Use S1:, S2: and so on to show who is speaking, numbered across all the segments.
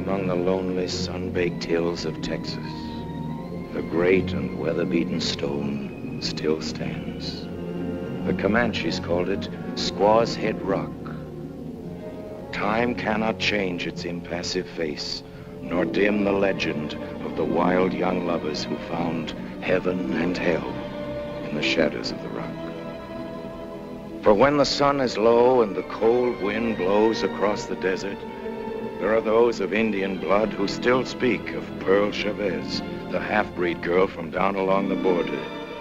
S1: among the lonely, sun-baked hills of Texas, the great and weather-beaten stone still stands. The Comanches called it Squaw's Head Rock. Time cannot change its impassive face, nor dim the legend of the wild young lovers who found heaven and hell in the shadows of the rock. For when the sun is low and the cold wind blows across the desert, there are those of Indian blood who still speak of Pearl Chavez, the half-breed girl from down along the border,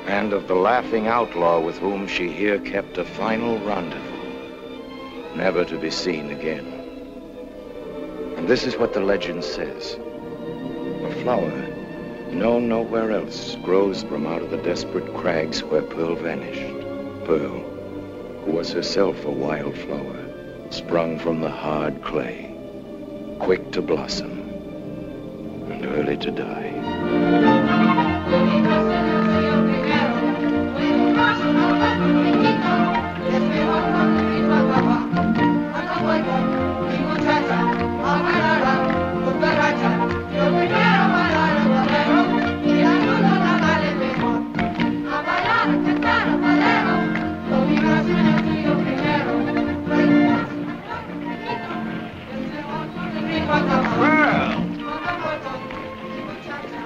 S1: and of the laughing outlaw with whom she here kept a final rendezvous, never to be seen again. And this is what the legend says. A flower, known nowhere else, grows from out of the desperate crags where Pearl vanished. Pearl, who was herself a wild flower, sprung from the hard clay, quick to blossom and early to die.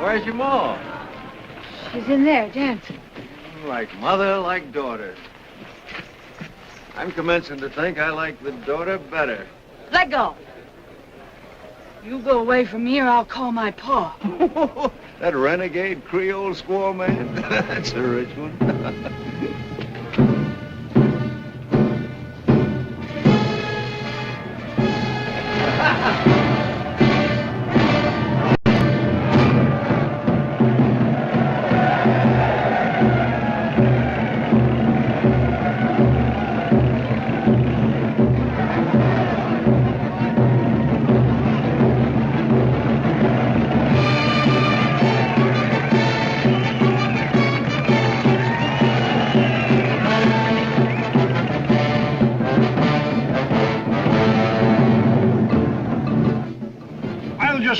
S2: Where's your ma?
S3: She's in there, dancing.
S2: Like mother, like daughter. I'm commencing to think I like the daughter better.
S3: Let go. You go away from me or I'll call my pa.
S2: That renegade Creole squaw man? That's a rich one.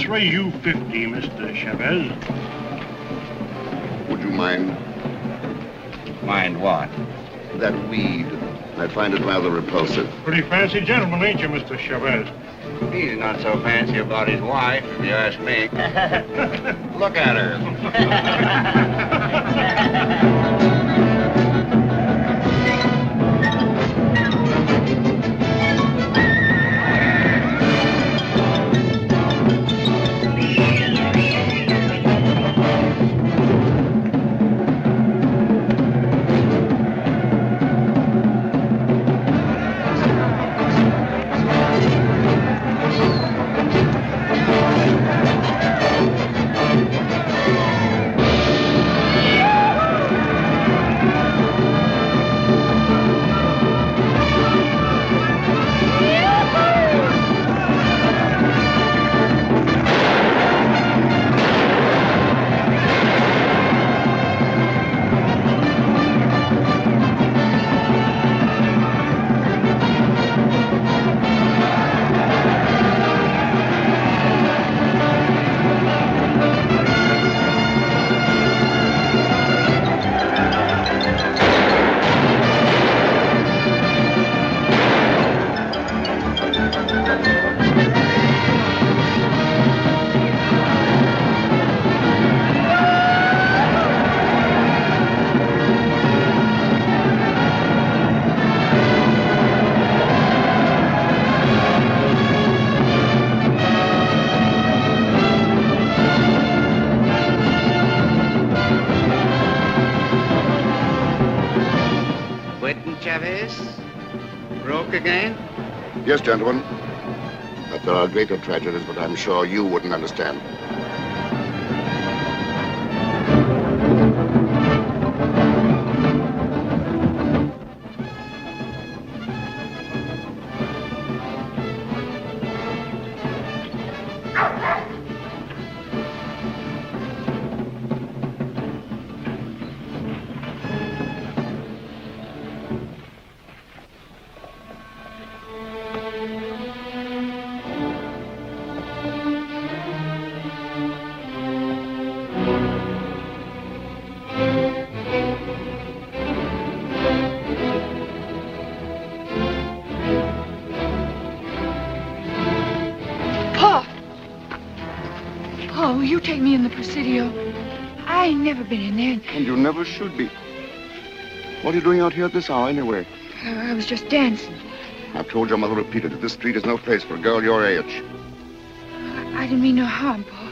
S4: Raise you 50, Mr. Chavez.
S5: Would you mind?
S1: Mind what?
S5: That weed. I find it rather repulsive.
S4: Pretty fancy gentleman, ain't you, Mr. Chavez?
S1: He's not so fancy about his wife, if you ask me. Look at her.
S5: Yes, gentlemen. But there are greater tragedies, but I'm sure you wouldn't understand.
S3: in the Presidio. I ain't never been in there.
S5: And you never should be. What are you doing out here at this hour, anyway?
S3: I was just dancing.
S5: I've told your mother repeatedly that this street is no place for a girl your age.
S3: I didn't mean no harm, Pa.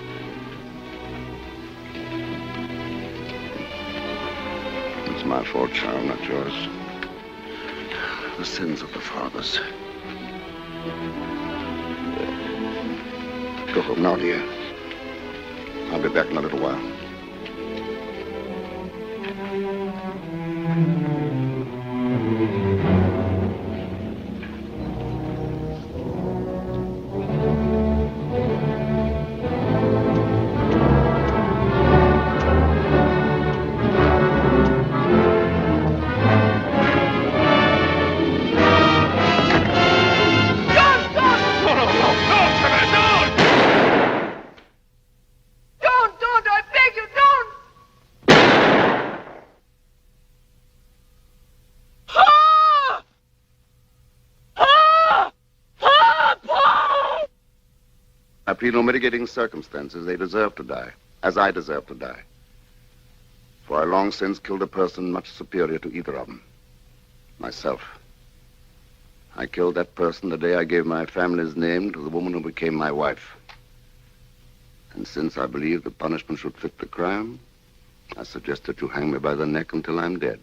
S5: It's my fault, child, not yours. The sins of the fathers. Go home now, dear. I'll be back in a little while. I plead no mitigating circumstances. They deserve to die, as I deserve to die. For I long since killed a person much superior to either of them. Myself. I killed that person the day I gave my family's name to the woman who became my wife. And since I believe the punishment should fit the crime, I suggest that you hang me by the neck until I'm dead.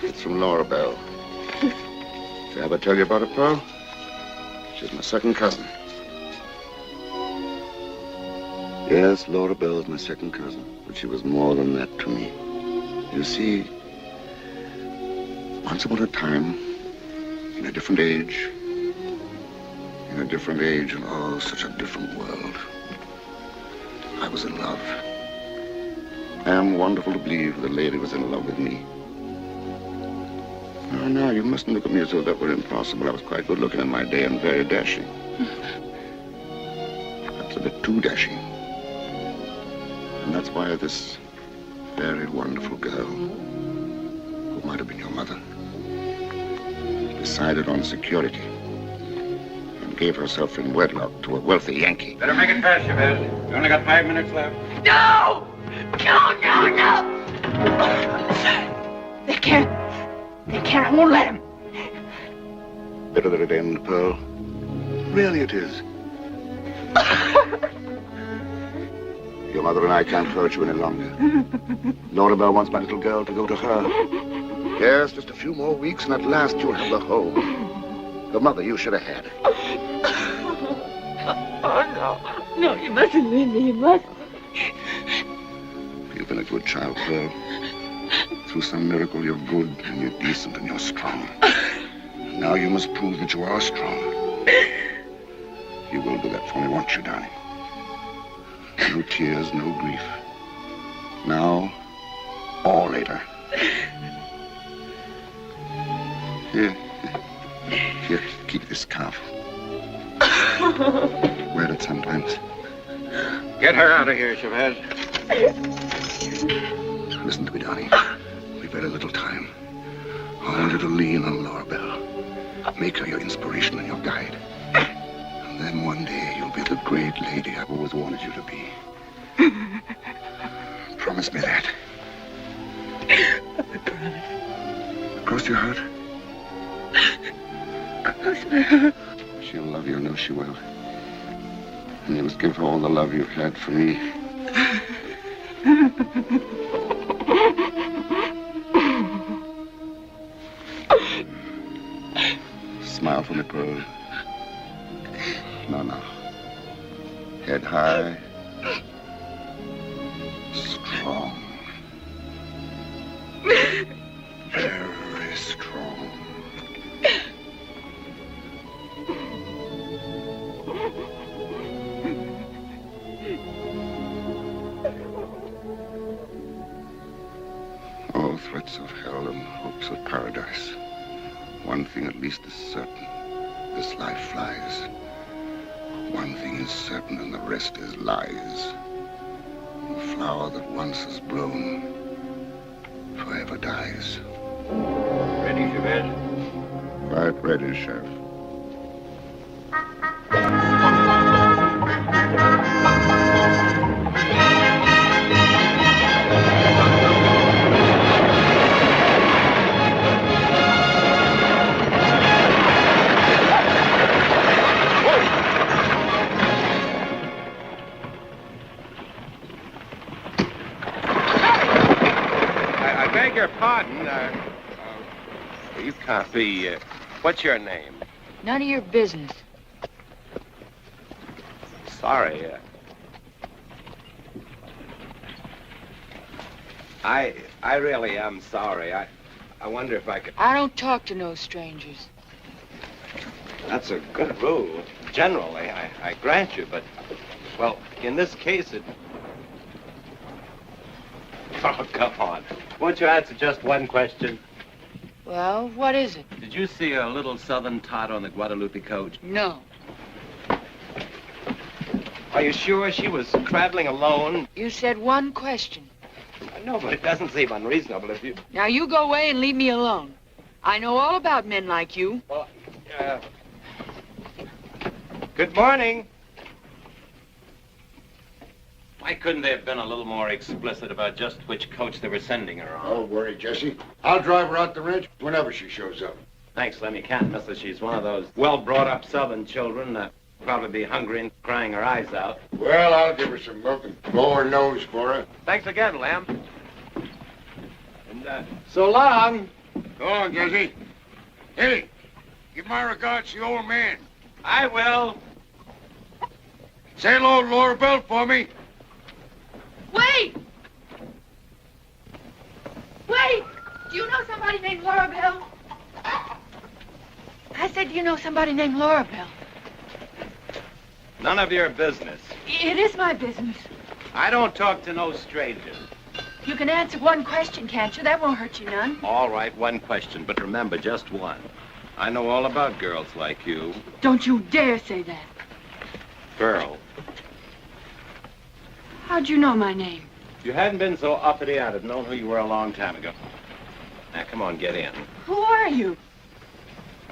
S5: It's from Laura Bell. Did I ever tell you about her, Pearl? She's my second cousin. Yes, Laura Bell's my second cousin, but she was more than that to me. You see, once upon a time, in a different age, and oh, such a different world, I was in love. I am wonderful to believe the lady was in love with me. No, you mustn't look at me as though that were impossible. I was quite good looking in my day and very dashing. Perhaps a bit too dashing. And that's why this very wonderful girl, who might have been your mother, decided on security and gave herself in wedlock to a wealthy Yankee.
S2: Better make it fast, Chavez. You only got 5 minutes left.
S3: No! No! They can't. I won't let him.
S5: Better that it end, Pearl. Really it is. Your mother and I can't hurt you any longer. Laura Bell wants my little girl to go to her. Yes, just a few more weeks, and at last you'll have the home. The mother you should have had.
S3: Oh, no. No, you mustn't leave me. You mustn't.
S5: You've been a good child, Pearl. Through some miracle, you're good, and you're decent, and you're strong. Now you must prove that you are strong. You will do that for me, won't you, darling? No tears, no grief. Now or later. Here, keep this scarf. Wear it sometimes.
S2: Get her out of here, Chavez.
S5: Listen to me, darling. We've very little time. I want you to lean on Laura Bell. Make her your inspiration and your guide. And then one day you'll be the great lady I've always wanted you to be. Promise me that.
S3: I promise.
S5: Cross your heart.
S3: Cross my heart.
S5: She'll love you, I know she will. And you must give her all the love you've had for me. Smile for me, Pearl. No. Head high. Strong. Very strong. All threats of hell and hopes of paradise. One thing at least is certain. This life flies. One thing is certain and the rest is lies. The flower that once is blown forever dies.
S2: Ready, Chavez?
S5: Quite ready, Sheriff.
S6: beg your pardon. You can't be... what's your name?
S3: None of your business.
S6: Sorry. I really am sorry. I wonder if I could...
S3: I don't talk to no strangers.
S6: That's a good rule. Generally, I grant you, but... Well, in this case, it... Oh, come on. Won't you answer just one question?
S3: Well, what is it?
S6: Did you see a little southern tot on the Guadalupe coach?
S3: No.
S6: Are you sure she was traveling alone?
S3: You said one question.
S6: No, but it doesn't seem unreasonable if you...
S3: Now you go away and leave me alone. I know all about men like you.
S6: Well, good morning. Why couldn't they have been a little more explicit about just which coach they were sending her on?
S7: Don't worry, Jesse. I'll drive her out the ranch whenever she shows up.
S6: Thanks, Lem. You can't miss her. She's one of those well-brought-up southern children that probably be hungry and crying her eyes out.
S7: Well, I'll give her some milk and blow her nose for her.
S6: Thanks again, Lem. And, so long.
S7: Go on, Jesse. Hey, give my regards to the old man.
S6: I will.
S7: Say hello to Laura Bell for me.
S3: Wait! Wait! Do you know somebody named Laura Bell? I said, do you know somebody named Laura Bell?
S6: None of your business.
S3: It is my business.
S6: I don't talk to no strangers.
S3: You can answer one question, can't you? That won't hurt you none.
S6: All right, one question, but remember, just one. I know all about girls like you.
S3: Don't you dare say that.
S6: Girl.
S3: How'd you know my name?
S6: If you hadn't been so uppity, I'd have known who you were a long time ago. Now, come on, get in.
S3: Who are you?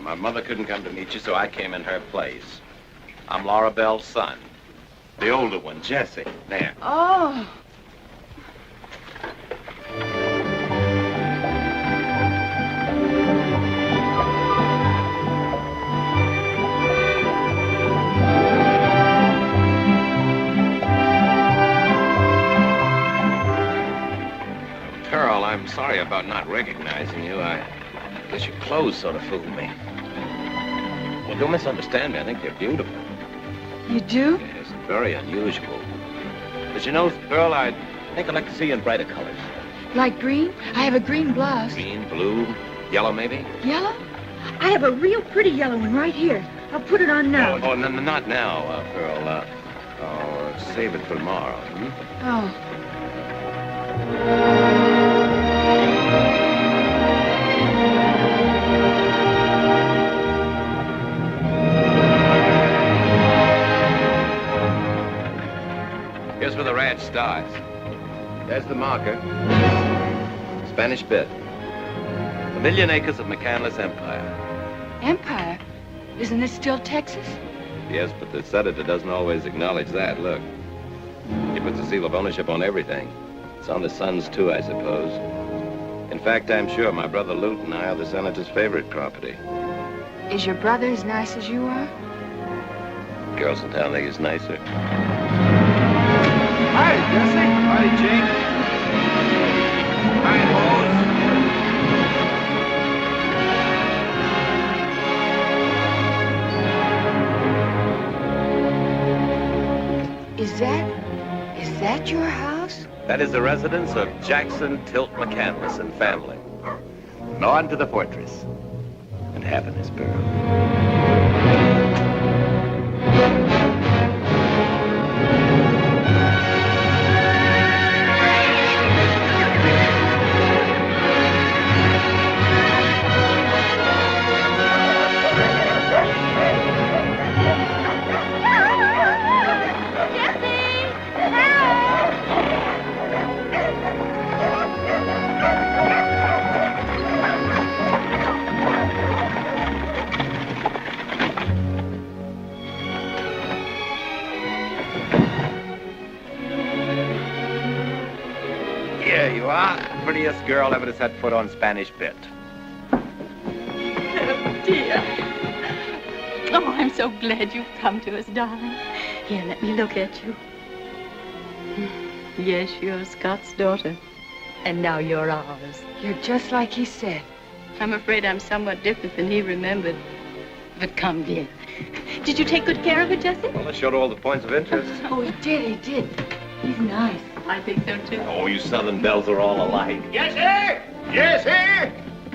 S6: My mother couldn't come to meet you, so I came in her place. I'm Laura Bell's son. The older one, Jesse. There.
S3: Oh.
S6: Pearl, I'm sorry about not recognizing you. I guess your clothes sort of fooled me. Well, don't misunderstand me. I think they're beautiful.
S3: You do?
S6: Yes, very unusual. But you know, Pearl, I think I'd like to see you in brighter colors.
S3: Like green? I have a green blouse.
S6: Green, blue, yellow, maybe?
S3: Yellow? I have a real pretty yellow one right here. I'll put it on now.
S6: Oh, no, not now, Pearl. Save it for tomorrow. Hmm?
S3: Oh.
S6: Here's where the ranch starts. There's the marker. Spanish bit. 1,000,000 acres of McCandless Empire.
S3: Empire? Isn't this still Texas?
S6: Yes, but the senator doesn't always acknowledge that. Look. He puts a seal of ownership on everything. It's on the sons, too, I suppose. In fact, I'm sure my brother Lute and I are the senator's favorite property.
S3: Is your brother as nice as you are?
S6: Girls in town think he's nicer.
S2: Hi, Jesse. Howdy, Jake. Hi,
S3: Is that your house?
S6: That is the residence of Jackson Tilt McCandless and family. And on to the fortress. And happiness, Pearl. Here you are, prettiest girl ever to set foot on Spanish bit.
S8: Oh, dear. Oh, I'm so glad you've come to us, darling. Here, let me look at you. Yes, you're Scott's daughter. And now you're ours.
S3: You're just like he said.
S8: I'm afraid I'm somewhat different than he remembered. But come, dear. Did you take good care of it, Jessie?
S6: Well, I showed all the points of interest.
S3: Oh, he did. He's nice.
S8: I think so, too.
S6: Oh, you Southern belles are all alike.
S7: Yes, sir! Yes, sir!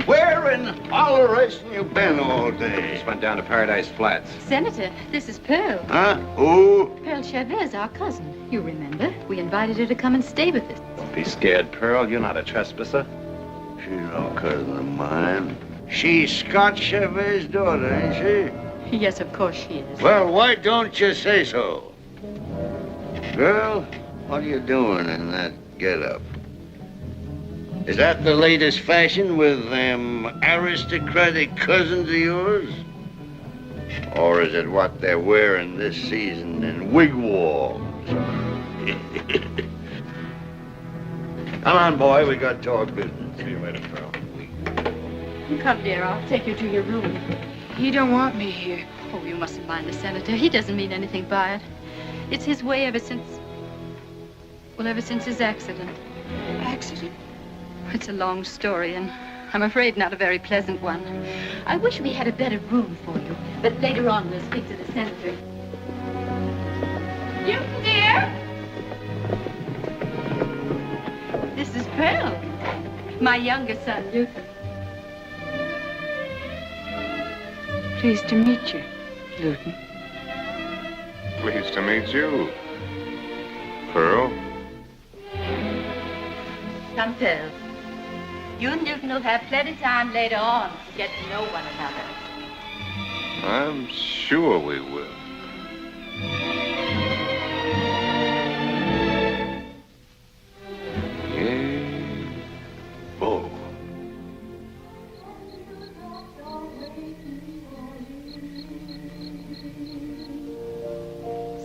S7: Where in holleration you been all day?
S6: Just went down to Paradise Flats.
S8: Senator, this is Pearl.
S7: Huh? Who?
S8: Pearl Chavez, our cousin. You remember? We invited her to come and stay with us.
S6: Don't be scared, Pearl. You're not a trespasser.
S7: She's no cousin of mine. She's Scott Chavez's daughter, ain't she?
S8: Yes, of course she is.
S7: Well, why don't you say so? Girl, what are you doing in that get-up? Is that the latest fashion with them aristocratic cousins of yours? Or is it what they're wearing this season in wigwams? Come on, boy, we got to talk business.
S6: See you later, Pearl.
S8: Come, dear, I'll take you to your room.
S3: He don't want me here.
S8: Oh, you mustn't mind the Senator. He doesn't mean anything by it. It's his way ever since his accident.
S3: Accident?
S8: It's a long story, and I'm afraid not a very pleasant one. I wish we had a better room for you, but later on we'll speak to the Senator. You, dear? This is Pearl, my younger son, Luton.
S3: Pleased to meet you, Luton.
S9: Pleased to meet you, Pearl.
S8: Come, Pearl. You and Newton will have plenty of time later on to get to know one another.
S9: I'm sure we will. Yay. Oh.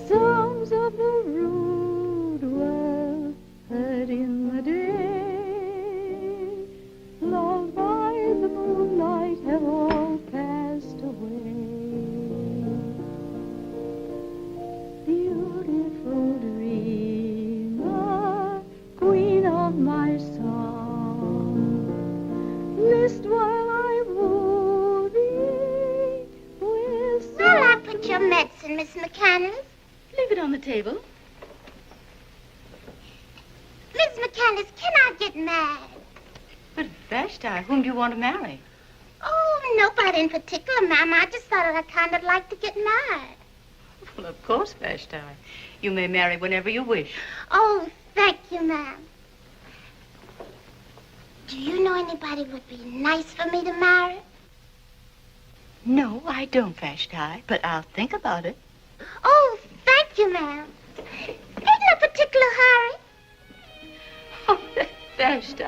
S10: Songs of the rude were heard in the day. Loved by the moonlight have all passed away. Beautiful dreamer, queen of my song, list while I woo thee with
S11: Where'll I put your medicine, Miss McCandless?
S8: Leave it on the table.
S11: Miss McCandless, can I get married?
S8: But Vashti, whom do you want to marry?
S11: Oh, nobody in particular, ma'am. I just thought I'd kind of like to get married.
S8: Well, of course, Vashti. You may marry whenever you wish.
S11: Oh, thank you, ma'am. Do you know anybody would be nice for me to marry?
S8: No, I don't, Vashti, but I'll think about it.
S11: Oh, thank you, ma'am. In no particular hurry.
S8: Oh, Vashti,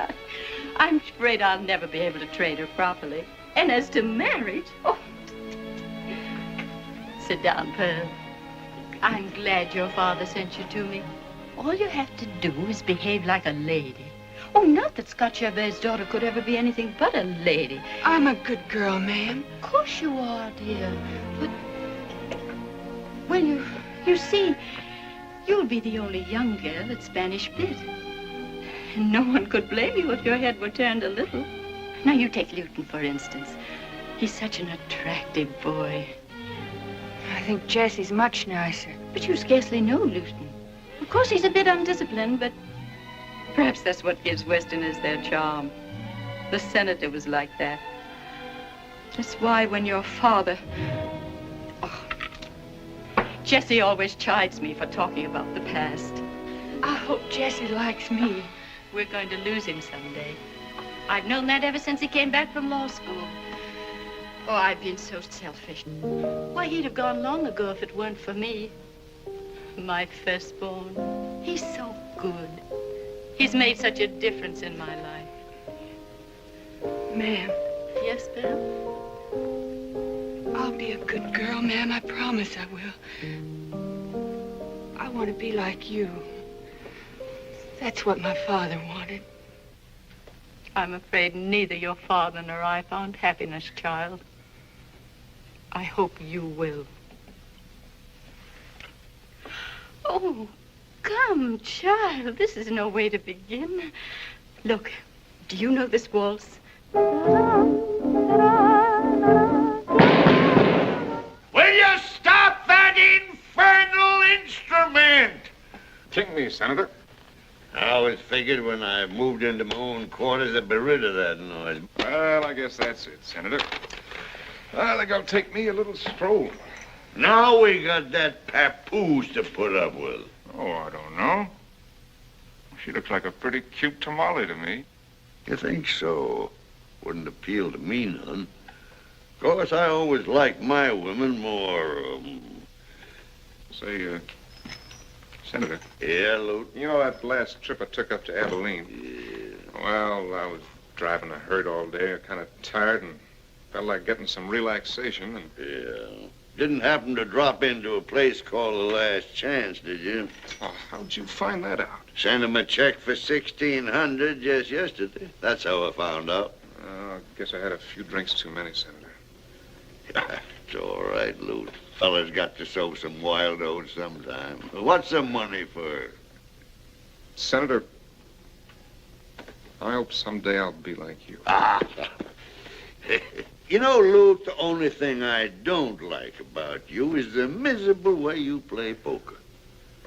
S8: I'm afraid I'll never be able to trade her properly. And as to marriage, oh. Sit down, Pearl. I'm glad your father sent you to me. All you have to do is behave like a lady. Oh, not that Scott Chavez's daughter could ever be anything but a lady.
S3: I'm a good girl, ma'am.
S8: Of course you are, dear. But, well, you see, you'll be the only young girl at Spanish Bit. And no one could blame you if your head were turned a little. Now, you take Luton, for instance. He's such an attractive boy.
S3: I think Jessie's much nicer.
S8: But you scarcely know Luton. Of course, he's a bit undisciplined, but perhaps that's what gives Westerners their charm. The Senator was like that. That's why when your father... Oh, Jessie always chides me for talking about the past.
S3: I hope Jessie likes me.
S8: We're going to lose him someday. I've known that ever since he came back from law school. Oh, I've been so selfish. Why, he'd have gone long ago if it weren't for me. My firstborn. He's so good. He's made such a difference in my life.
S3: Ma'am.
S8: Yes, Belle?
S3: I'll be a good girl, ma'am. I promise I will. I want to be like you. That's what my father wanted.
S8: I'm afraid neither your father nor I found happiness, child. I hope you will. Oh, come, child. This is no way to begin. Look, do you know this waltz?
S7: Will you stop that infernal instrument?
S9: King me, Senator.
S7: I always figured when I moved into my own quarters I'd be rid of that noise.
S9: Well, I guess that's it, Senator. I think I'll take me a little stroll.
S7: Now we got that papoose to put up with.
S9: Oh, I don't know. She looks like a pretty cute tamale to me.
S7: You think so? Wouldn't appeal to me none. Of course, I always liked my women more,
S9: Say, Senator.
S7: Yeah, Lute?
S9: You know that last trip I took up to Abilene?
S7: Yeah.
S9: Well, I was driving a herd all day, kind of tired, and felt like getting some relaxation, and...
S7: Yeah. Didn't happen to drop into a place called The Last Chance, did you?
S9: Oh, how'd you find that out?
S7: Sent him a check for $1,600 just yesterday. That's how I found out.
S9: I guess I had a few drinks too many, Senator.
S7: It's all right, Lute. Fellas got to sow some wild oats sometime. What's the money for?
S9: Senator, I hope someday I'll be like you.
S7: You know, Lute, the only thing I don't like about you is the miserable way you play poker.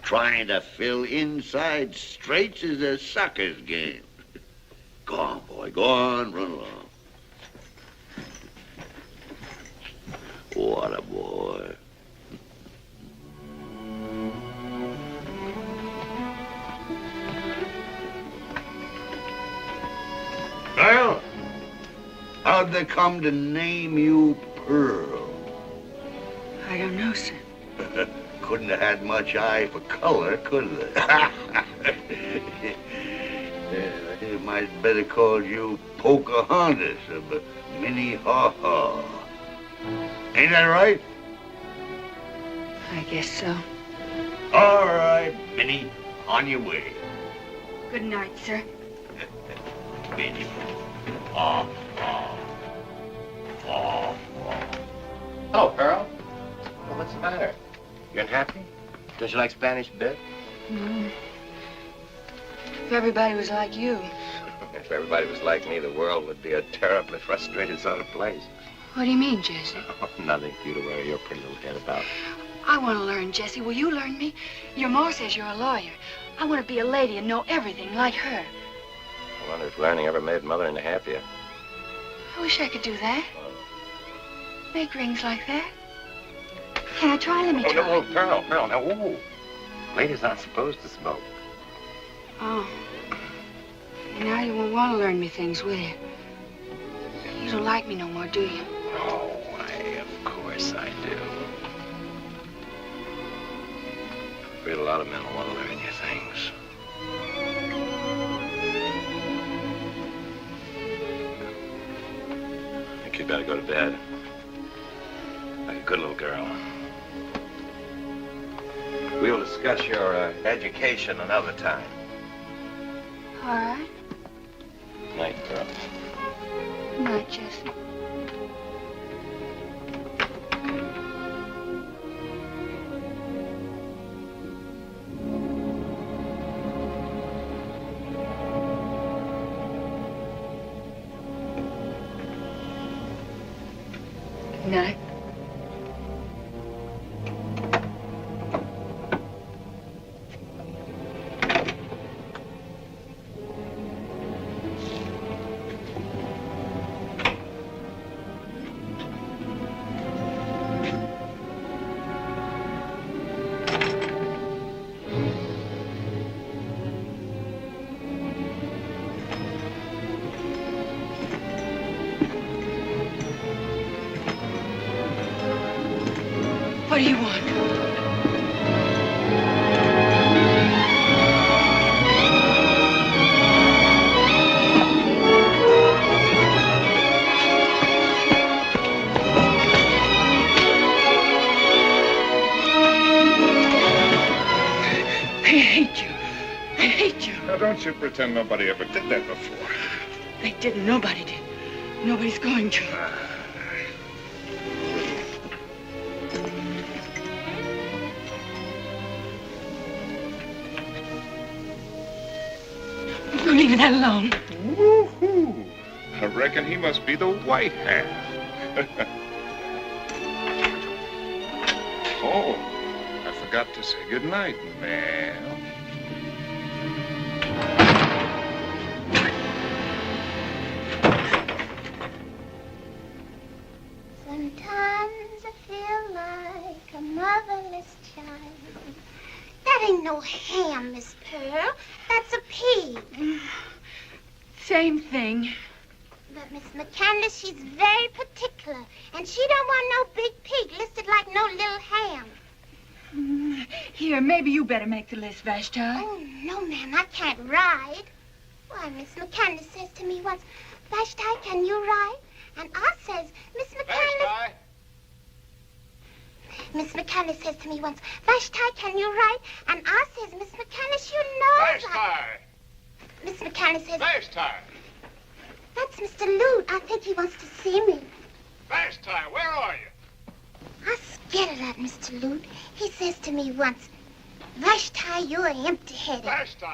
S7: Trying to fill inside straights is a sucker's game. Go on, boy. Go on. Run along. What a boy. Well, how'd they come to name you Pearl?
S3: I don't know, sir.
S7: Couldn't have had much eye for color, could they? They might better call you Pocahontas or Minnie Haw Haw. Ain't that right?
S3: I guess so.
S7: All right, Minnie, on your way.
S3: Good night, sir.
S7: Minnie. Haw Haw. Haw Haw.
S6: Hello, Pearl. Well, what's the matter? You unhappy? Don't you like Spanish bit?
S3: No. If everybody was like you.
S6: If everybody was like me, the world would be a terribly frustrated sort of place.
S3: What do you mean, Jesse?
S6: Oh, nothing for you to worry your pretty little head about.
S3: I want to learn, Jesse. Will you learn me? Your ma says you're a lawyer. I want to be a lady and know everything like her.
S6: I wonder if learning ever made Mother any happier.
S3: I wish I could do that. Make rings like that. Can I try? Let me try.
S6: Oh, no, Pearl, now, whoa. Ladies aren't supposed to smoke.
S3: Oh. Now you won't want to learn me things, will you? You don't like me no more, do you?
S6: Oh, of course I do. I'm afraid a lot of men will want to learn you things. I think you'd better go to bed. Like a good little girl. We'll discuss your education another time.
S3: All right.
S6: Night, Pearl.
S3: Good night, Jesse. Good night. What do you want? I hate you. I hate you.
S9: Now, don't you pretend nobody ever did that before.
S3: They didn't. Nobody did. Nobody's going to. You leave that alone.
S9: Woo-hoo. I reckon he must be the white half. Oh, I forgot to say goodnight, ma'am.
S11: Sometimes I feel like a motherless child. That ain't no ham, Miss Pearl. That's a pig.
S3: Same thing.
S11: But Miss McCandless, she's very particular, and she don't want no big pig listed like no little ham.
S3: Here, maybe you better make the list, Vashti.
S11: Oh, no, ma'am, I can't ride. Why, Miss McCandless says to me once, Vashti, can you ride? And I says, Miss McCandless... Miss McCandless says to me once, Vashti, can you ride? And I says, Miss McCandless, you know...
S9: Vashti!
S11: Miss McCandless says...
S9: Vashti!
S11: That's Mr. Lute. I think he wants to see me.
S9: Vashti, where are you?
S11: I'm scared of that, Mr. Lute. He says to me once, Vashti, you're empty-headed.
S9: Vashti,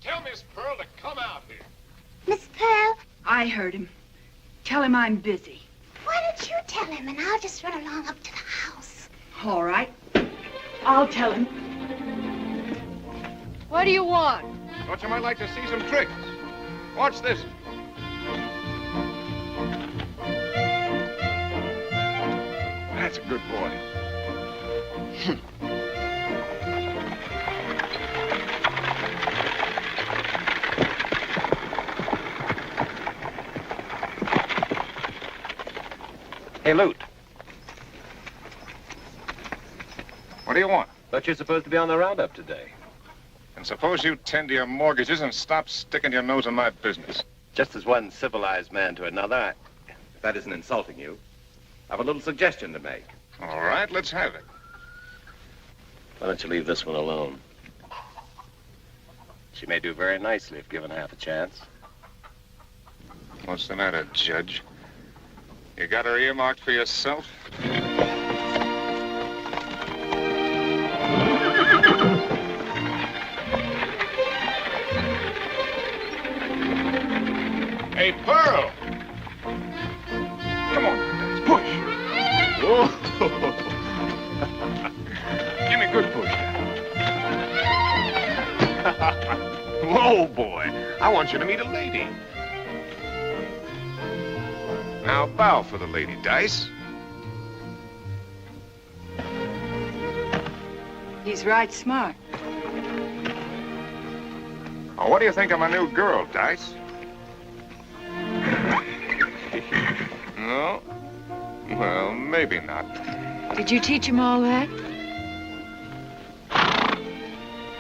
S9: tell Miss Pearl to come out here.
S11: Miss Pearl?
S3: I heard him. Tell him I'm busy.
S11: Why don't you tell him, and I'll just run along up to the house.
S3: All right. I'll tell him. What do you want?
S9: Thought you might like to see some tricks. Watch this. That's a good boy.
S6: Hey, Lute.
S9: What do you want?
S6: Thought you're supposed to be on the roundup today.
S9: And suppose you tend to your mortgages and stop sticking your nose in my business.
S6: Just as one civilized man to another, if that isn't insulting you, I have a little suggestion to make.
S9: All right, let's have it.
S6: Why don't you leave this one alone? She may do very nicely if given half a chance.
S9: What's the matter, Judge? You got her earmarked for yourself? Hey, Pearl! Come on, guys, push! Whoa! Give me a good push. Whoa, boy! I want you to meet a lady. Now bow for the lady, Dice.
S3: He's right smart.
S9: Oh, what do you think of my new girl, Dice? No? Well, maybe not.
S3: Did you teach him all that?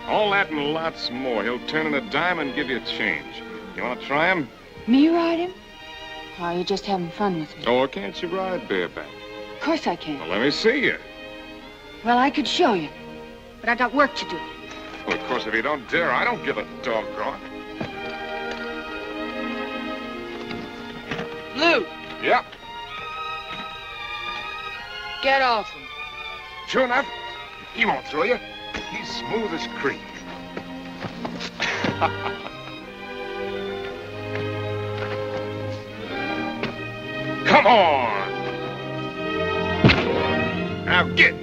S9: All that and lots more. He'll turn in a dime and give you a change. You want to try him?
S3: Me ride him? Oh, you're just having fun with me.
S9: Or can't you ride bareback?
S3: Of course I can.
S9: Well, let me see you.
S3: Well, I could show you. But I got work to do.
S9: Well, of course, if you don't dare, I don't give a doggone.
S3: Lou,
S9: Yep.
S3: get off him.
S9: Sure enough, he won't throw you. He's smooth as cream. Come on! Now get!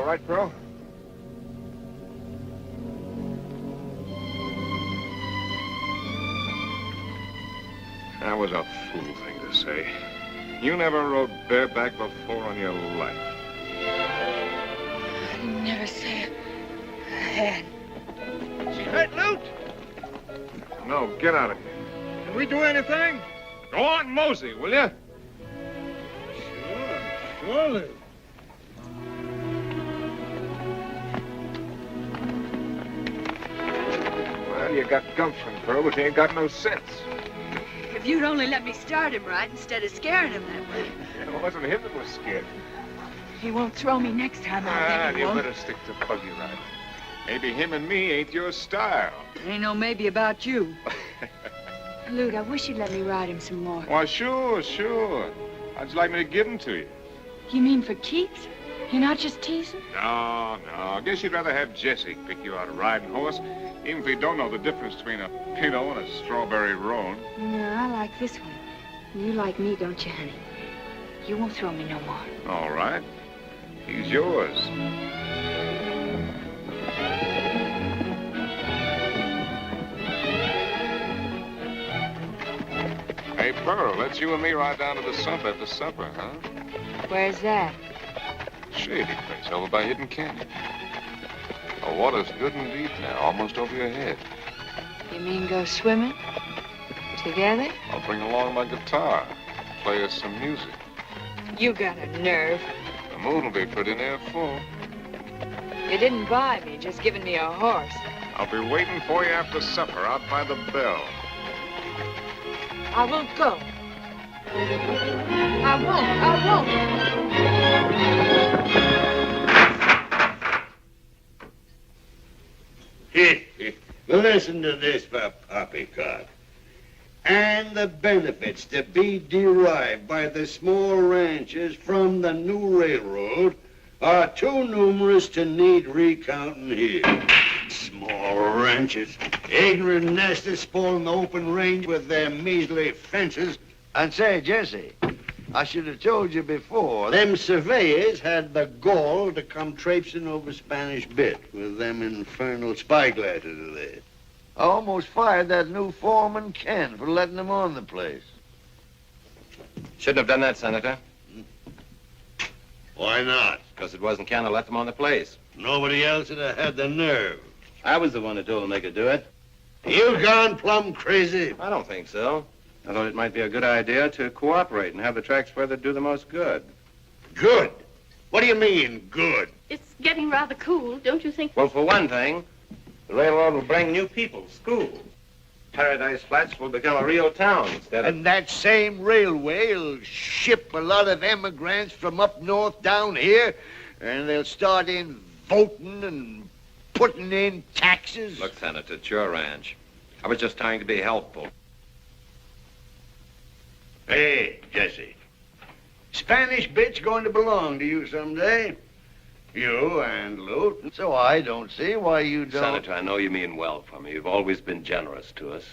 S9: right, Pearl? That was a fool thing to say. You never rode bareback before in your life.
S3: I never said I had.
S2: She hurt, Lute?
S9: No, get out of here.
S2: Can we do anything?
S9: Go on, mosey, will you?
S2: Surely.
S9: Well, you got gumption, Pearl, but you ain't got no sense.
S8: If you'd only let me start him right instead of scaring him that way.
S9: It wasn't him that was scared.
S8: He won't throw me next time, I think he
S9: You
S8: won't.
S9: better stick to buggy riding. Maybe him and me ain't your style.
S8: Ain't no maybe about you.
S3: Lute, I wish you'd let me ride him some more.
S9: Why, sure. How'd you like me to give him to you?
S3: You mean for keeps? You're not just teasing?
S9: No. I guess you'd rather have Jesse pick you out a riding horse, even if you don't know the difference between a pinto and a strawberry roan.
S3: No, I like this one. You like me, don't you, honey? You won't throw me no more.
S9: All right. He's yours. Hey, Pearl, let's you and me ride down to the sump after supper, huh?
S3: Where's that?
S9: Shady place over by Hidden Canyon. The water's good and deep now, almost over your head.
S3: You mean go swimming? Together?
S9: I'll bring along my guitar, play us some music.
S3: You got a nerve.
S9: The moon will be pretty near full.
S3: You didn't buy me, just giving me a horse.
S9: I'll be waiting for you after supper out by the bell.
S3: I won't go. I
S7: won't. Listen to this for poppycock. And the benefits to be derived by the small ranchers from the new railroad are too numerous to need recounting here. Small ranchers, ignorant nesters spoiling the open range with their measly fences. And say, Jesse, I should have told you before, them surveyors had the gall to come traipsing over Spanish Bit with them infernal spyglasses of theirs. I almost fired that new foreman, Ken, for letting them on the place.
S6: Shouldn't have done that, Senator.
S7: Why not?
S6: Because it wasn't Ken who let them on the place.
S7: Nobody else would have had the nerve.
S6: I was the one who told them they could do it.
S7: You gone plumb crazy?
S6: I don't think so. I thought it might be a good idea to cooperate and have the tracks where they'd do the most good.
S7: Good? What do you mean, good?
S12: It's getting rather cool, don't you think?
S6: Well, for one thing, the railroad will bring new people, schools. Paradise Flats will become a real town instead of...
S7: And that same railway will ship a lot of emigrants from up north down here, and they'll start in voting and putting in taxes.
S6: Look, Senator, it's your ranch. I was just trying to be helpful.
S7: Hey, Jesse. Spanish Bit's going to belong to you someday. You and Lute. So I don't see why you don't...
S6: Senator, I know you mean well for me. You've always been generous to us.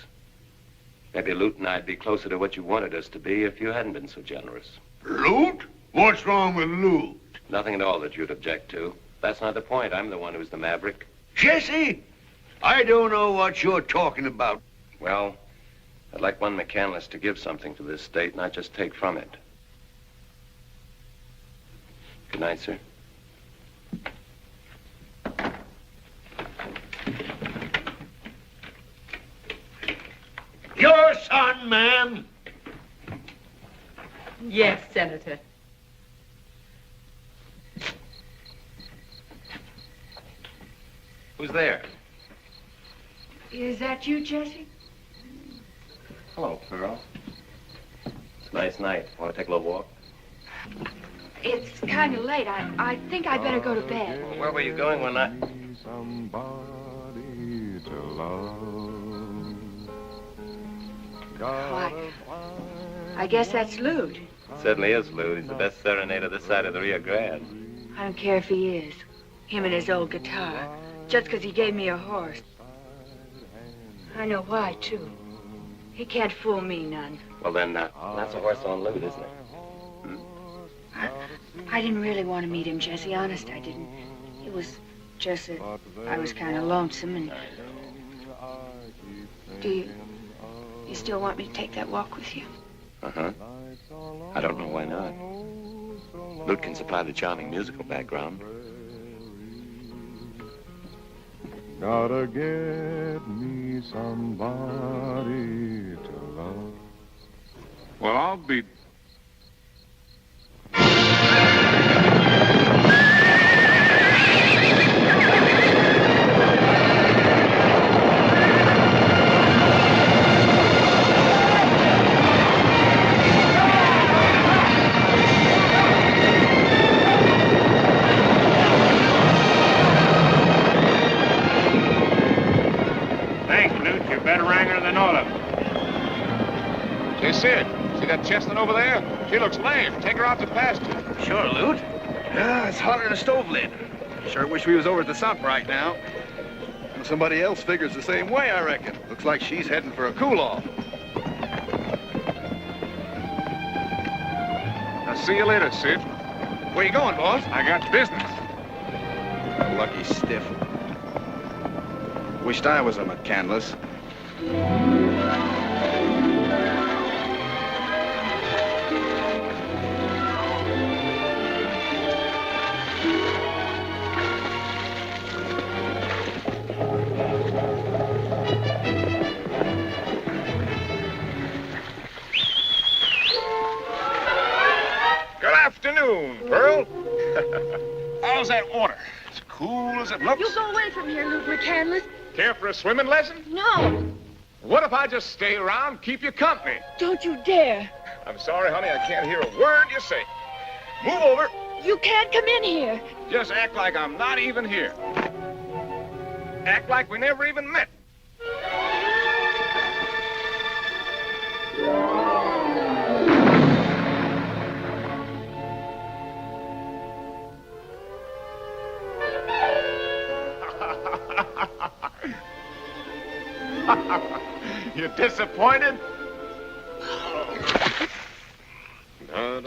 S6: Maybe Lute and I'd be closer to what you wanted us to be if you hadn't been so generous.
S7: Lute? What's wrong with Lute?
S6: Nothing at all that you'd object to. That's not the point. I'm the one who's the maverick.
S7: Jesse, I don't know what you're talking about.
S6: Well, I'd like one McCandless to give something to this state, not just take from it. Good night, sir.
S7: Your son, ma'am?
S8: Yes, Senator.
S6: Who's there?
S3: Is that you, Jesse?
S6: Hello, Pearl. It's a nice night. Want to take a little walk?
S3: It's kind of late. I think I'd better go to bed.
S6: Well, where were you going when I...
S9: Somebody to love.
S3: Oh, I guess that's Lute.
S6: Certainly is, Lou. He's the best serenader this side of the Rio Grande.
S3: I don't care if he is. Him and his old guitar. Just 'cause he gave me a horse. I know why, too. He can't fool me none.
S6: Well, then, that's a horse on Lute, isn't it?
S3: I didn't really want to meet him, Jesse. Honest, I didn't. was just that I was kind of lonesome, and do you still want me to take that walk with you?
S6: Uh-huh. I don't know why not. Lute can supply the charming musical background.
S13: Gotta get me somebody to love.
S9: Well, I'll be... Hey, Sid, see that chestnut over there? She looks lame. Take her out to pasture.
S2: Sure, Lute. Yeah, it's hotter than a stove lid. Sure wish we was over at the sump right now. Well, somebody else figures the same way, I reckon. Looks like she's heading for a cool-off.
S9: I'll see you later, Sid.
S2: Where you going, boss?
S9: I got business.
S2: Lucky stiff. Wished I was a McCandless.
S9: Afternoon, Pearl. How's that water? As cool as it looks?
S12: You go away from here, Luke McCandless.
S9: Care for a swimming lesson?
S12: No.
S9: What if I just stay around, keep you company?
S12: Don't you dare.
S9: I'm sorry, honey, I can't hear a word you say. Move over.
S12: You can't come in here.
S9: Just act like I'm not even here. Act like we never even met. You disappointed?
S12: Oh,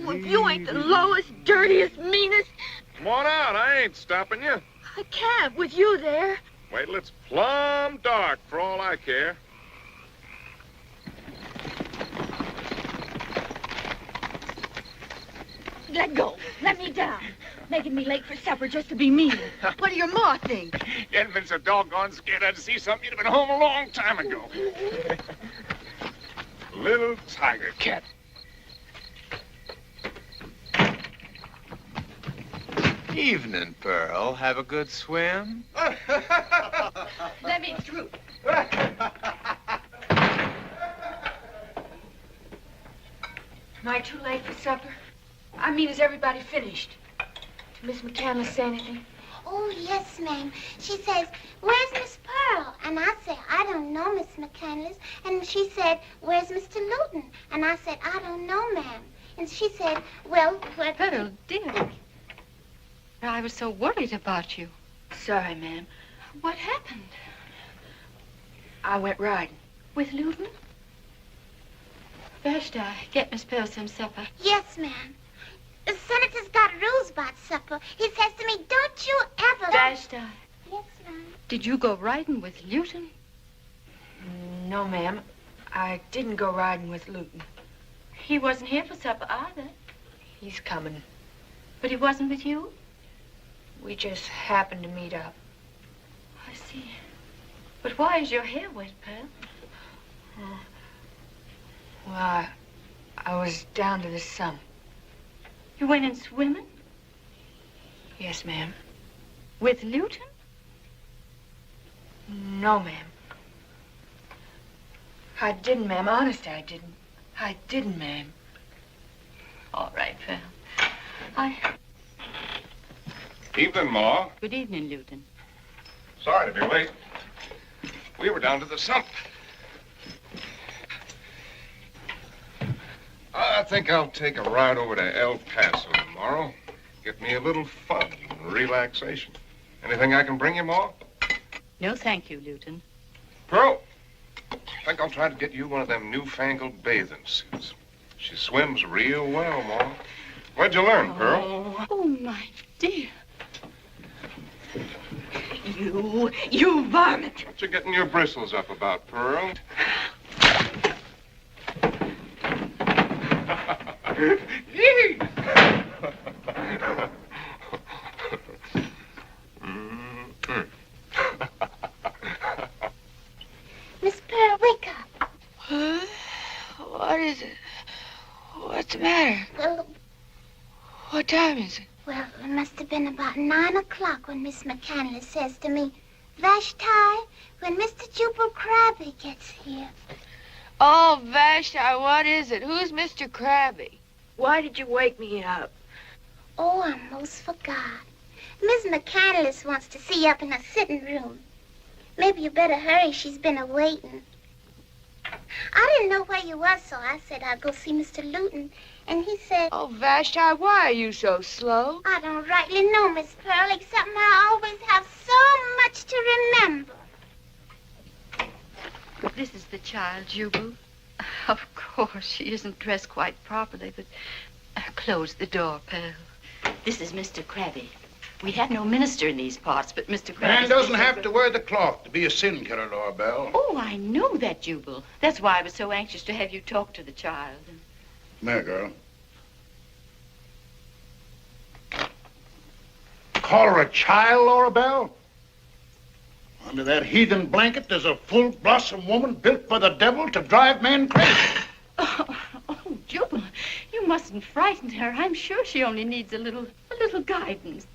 S12: if you ain't the lowest, dirtiest, meanest...
S9: Come on out, I ain't stopping you.
S12: I can't with you there.
S9: Wait till it's plumb dark for all I care.
S12: Let go. Let me down. Making me late for supper just to be mean. What do your ma think?
S9: You hadn't been so doggone scared I'd see something, you'd have been home a long time ago. Little tiger cat.
S2: Evening, Pearl. Have a good swim?
S12: Let me through.
S3: Am I too late for supper? I mean, is everybody finished? Did Miss McCandless say anything?
S11: Oh, yes, ma'am. She says, where's Miss Pearl? And I say, I don't know, Miss McCandless. And she said, where's Mr. Luton? And I said, I don't know, ma'am. And she said, well, where...
S8: Pearl, dear. I was so worried about you.
S3: Sorry, ma'am.
S8: What happened?
S3: I went riding.
S8: With Luton? Best I get Miss Pearl some supper?
S11: Yes, ma'am. The senator's got rules about supper. He says to me, don't you ever...
S8: Best I.
S11: Yes, ma'am.
S8: Did you go riding with Luton?
S3: No, ma'am. I didn't go riding with Luton.
S8: He wasn't here for supper either.
S3: He's coming.
S8: But he wasn't with you?
S3: We just happened to meet up.
S8: I see. But why is your hair wet, Pearl?
S3: Well, I was down to the sump.
S8: You went in swimming?
S3: Yes, ma'am.
S8: With Luton?
S3: No, ma'am. I didn't, ma'am. Honest, I didn't. I didn't, ma'am.
S8: All right, Pearl.
S9: Evening, Ma.
S8: Good evening, Luton.
S9: Sorry to be late. We were down to the sump. I think I'll take a ride over to El Paso tomorrow. Get me a little fun and relaxation. Anything I can bring you, Ma?
S8: No, thank you, Luton.
S9: Pearl, I think I'll try to get you one of them newfangled bathing suits. She swims real well, Ma. Where'd you learn, Pearl?
S8: Oh, my dear.
S3: You varmint.
S9: What you getting your bristles up about, Pearl? Yee!
S11: Miss Pearl, wake up.
S3: Huh? What is it? What's the matter?
S11: Well,
S3: What time is it?
S11: well, it must have been about 9 o'clock when Miss McCandless says to me, Vashti, when Mr. Jubal Krabby gets here.
S3: Oh, Vashti, what is it? Who's Mr. Krabby? Why did you wake me up?
S11: Oh, I most forgot. Miss McCandless wants to see you up in her sitting room. Maybe you better hurry. She's been a-waiting. I didn't know where you was, so I said I'd go see Mr. Luton. And he said...
S3: Oh, Vashti, why are you so slow?
S11: I don't rightly know, Miss Pearl, except I always have so much to remember.
S8: This is the child, Jubal. Of course, she isn't dressed quite properly, but close the door, Pearl. This is Mr. Krabby. We have no minister in these parts, but Mr. Krabby...
S2: Man doesn't have to wear the cloth to be a sin killer, Laura Bell.
S8: Oh, I know that, Jubal. That's why I was so anxious to have you talk to the child.
S2: Come here, girl. Call her a child, Laura Bell? Under that heathen blanket, there's a full-blossom woman built by the devil to drive men crazy.
S8: Oh, Jubal, you mustn't frighten her. I'm sure she only needs a little guidance.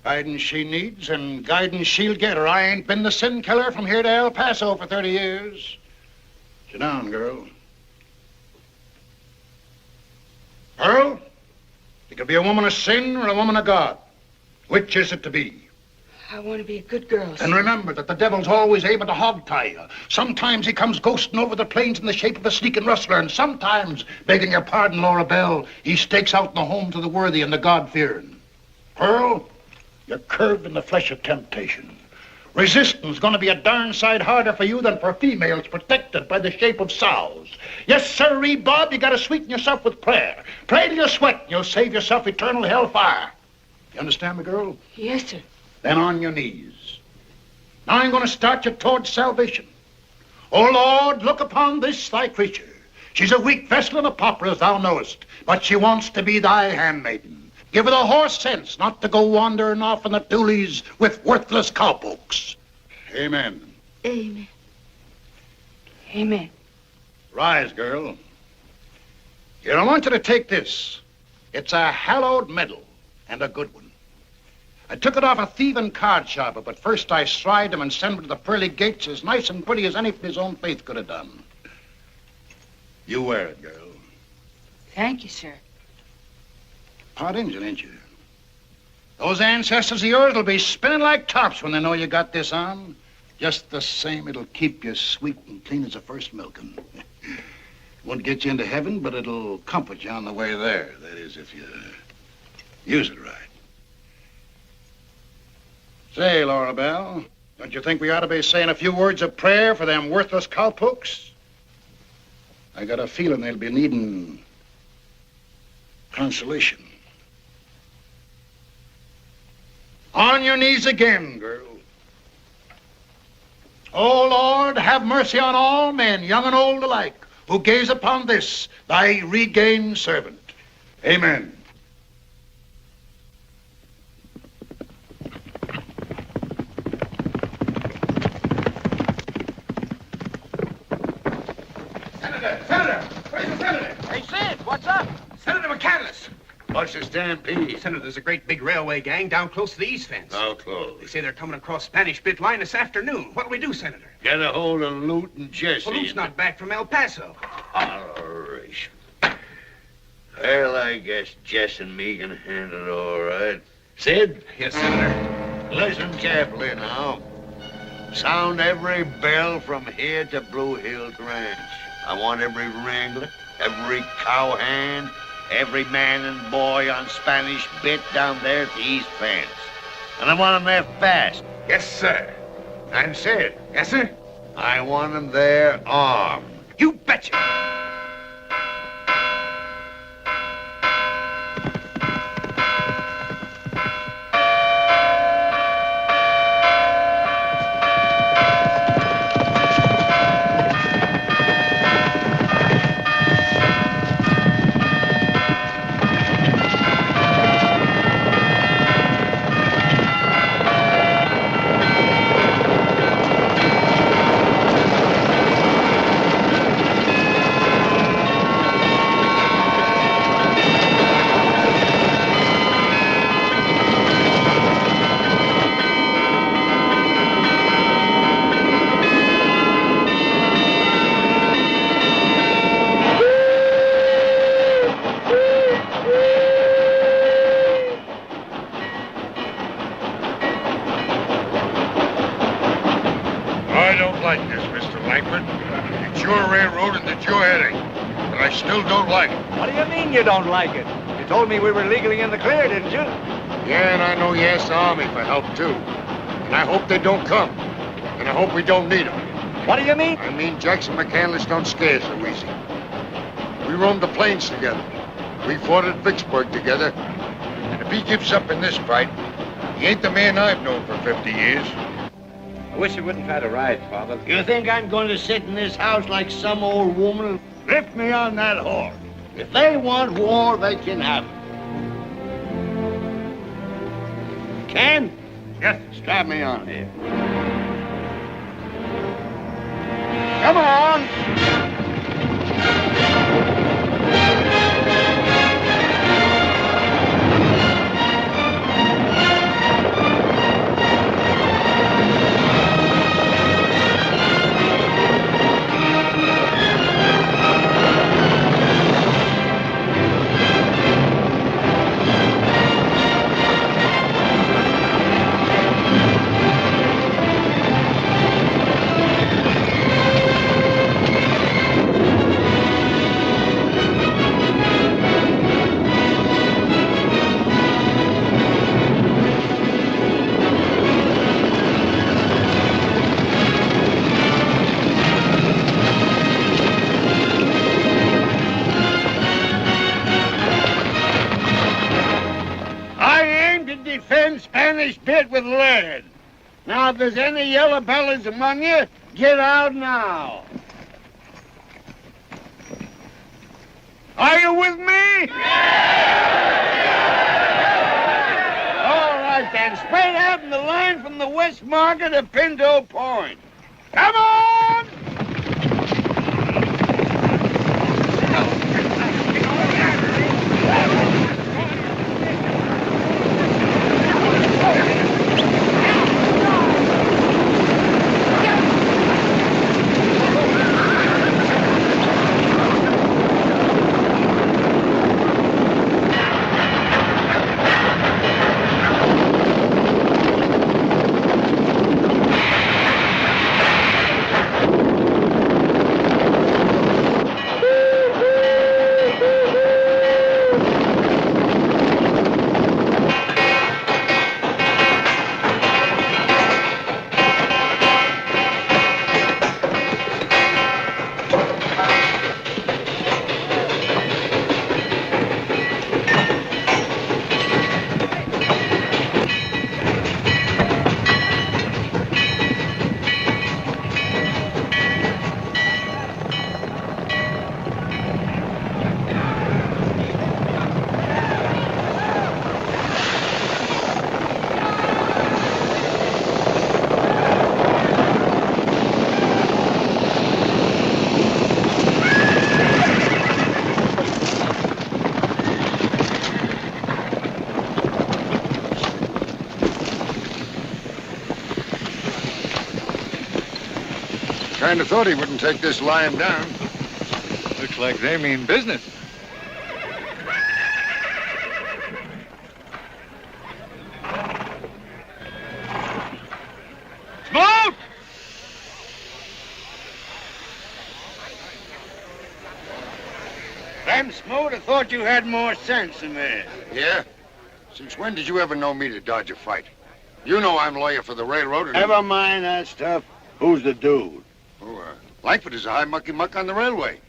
S2: Guidance she needs and guidance she'll get, or I ain't been the sin killer from here to El Paso for 30 years. Sit down, girl. Pearl, you could be a woman of sin or a woman of God. Which is it to be?
S3: I want to be a good girl.
S2: And remember that the devil's always able to hog-tie you. Sometimes he comes ghosting over the plains in the shape of a sneaking rustler, and sometimes, begging your pardon, Laura Bell, he stakes out in the homes of the worthy and the God-fearing. Pearl, you're curved in the flesh of temptation. Resistance going to be a darn sight harder for you than for females protected by the shape of sows. Yes, sirree, Bob, you got to sweeten yourself with prayer. Pray till you sweat, and you'll save yourself eternal hellfire. You understand me, girl?
S3: Yes, sir.
S2: Then on your knees. Now I'm going to start you towards salvation. Oh, Lord, look upon this thy creature. She's a weak vessel and a pauper, as thou knowest, but she wants to be thy handmaiden. Give her the horse sense not to go wandering off in the doolies with worthless cowpokes. Amen.
S8: Amen.
S3: Amen.
S2: Rise, girl. Here, I want you to take this. It's a hallowed medal, and a good one. I took it off a thieving card shopper, but first I stride him and send him to the pearly gates as nice and pretty as any from his own faith could have done. You wear it, girl.
S3: Thank you, sir.
S2: Hot Injun, ain't you? Those ancestors of yours will be spinning like tops when they know you got this on. Just the same, it'll keep you sweet and clean as the first milking. Won't get you into heaven, but it'll comfort you on the way there. That is, if you use it right. Say, Laura Bell, don't you think we ought to be saying a few words of prayer for them worthless cowpokes? I got a feeling they'll be needing consolation. On your knees again, girl. Oh, Lord, have mercy on all men, young and old alike, who gaze upon this, thy regained servant. Amen.
S14: Senator! Where's the senator?
S15: Hey, Sid, what's up?
S14: Senator McCandless.
S7: What's the stampede?
S14: Senator, there's a great big railway gang down close to the east fence.
S7: How close?
S14: They say they're coming across Spanish Bit Line this afternoon. What'll we do, Senator?
S7: Get a hold of Lute and Jesse.
S14: Well, Lute's not back from El Paso.
S7: Holleration. Well, I guess Jess and me can handle it all right. Sid?
S14: Yes, Senator.
S7: Listen carefully now. Sound every bell from here to Blue Hills Ranch. I want every wrangler, every cowhand, every man and boy on Spanish Bit down there at the east fence. And I want them there fast.
S14: Yes, sir.
S7: And Sid.
S14: Yes, sir?
S7: I want them there armed.
S14: You betcha.
S2: suit your headache, but I still don't like it.
S15: What do you mean you don't like it? You told me we were legally in the clear, didn't you?
S2: Yeah, and I know you asked the Army for help, too. And I hope they don't come. And I hope we don't need them.
S15: What do you mean?
S2: I mean Jackson McCandless don't scare so easy. We roamed the plains together. We fought at Vicksburg together. And if he gives up in this fight, he ain't the man I've known for 50 years.
S6: I wish you wouldn't try to ride, Father.
S7: You think I'm going to sit in this house like some old woman? Lift me on that horse. If they want war, they can have it. Ken?
S2: Yes?
S7: Strap me on here. Come on! With lead. Now, if there's any yellow bellies among you, get out now. Are you with me? All right, then. Straight out in the line from the West Market to Pinto Point. Come on!
S2: Kind of thought he wouldn't take this lying down.
S13: Looks like they mean business.
S7: Smoke! Them Smoot, I thought you had more sense than me.
S2: Yeah? Since when did you ever know me to dodge a fight? You know I'm lawyer for the railroad and...
S7: Never mind that stuff. Who's the dude?
S2: Oh, Lightfoot is a high mucky-muck on the railway.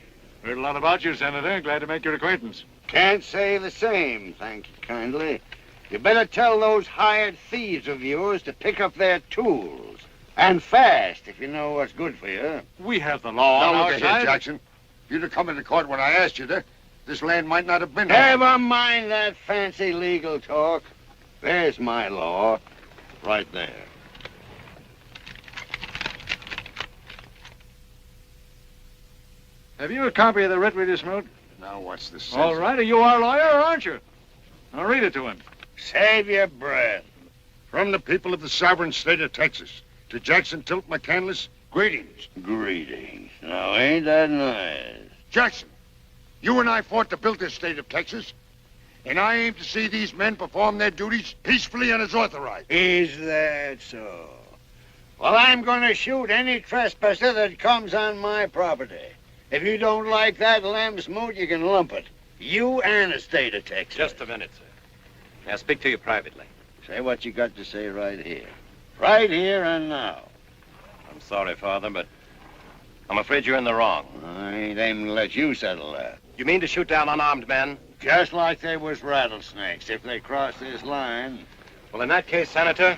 S13: Heard a lot about you, Senator. Glad to make your acquaintance.
S7: Can't say the same, thank you kindly. You better tell those hired thieves of yours to pick up their tools. And fast, if you know what's good for you.
S13: We have the law on
S2: Now
S13: our
S2: look
S13: side.
S2: ahead, Jackson. If you'd have come into court when I asked you to, this land might not have been...
S7: Never mind that fancy legal talk. There's my law, right there.
S13: Have you a copy of the writ with you, Smoot?
S2: Now what's the sense?
S13: All right. You are a lawyer, aren't you? I'll read it to him.
S7: Save your breath.
S2: From the people of the sovereign state of Texas, to Jackson Tilt McCandless, greetings.
S7: Greetings. Now, ain't that nice?
S2: Jackson, you and I fought to build this state of Texas, and I aim to see these men perform their duties peacefully and as authorized.
S7: Is that so? Well, I'm going to shoot any trespasser that comes on my property. If you don't like that lamb's moot, you can lump it. You and the state of Texas.
S6: Just a minute, sir. May I speak to you privately?
S7: Say what you got to say right here. Right here and now.
S6: I'm sorry, Father, but I'm afraid you're in the wrong.
S7: I ain't aiming to let you settle that.
S6: You mean to shoot down unarmed men?
S7: Just like they was rattlesnakes. If they cross this line...
S6: Well, in that case, Senator...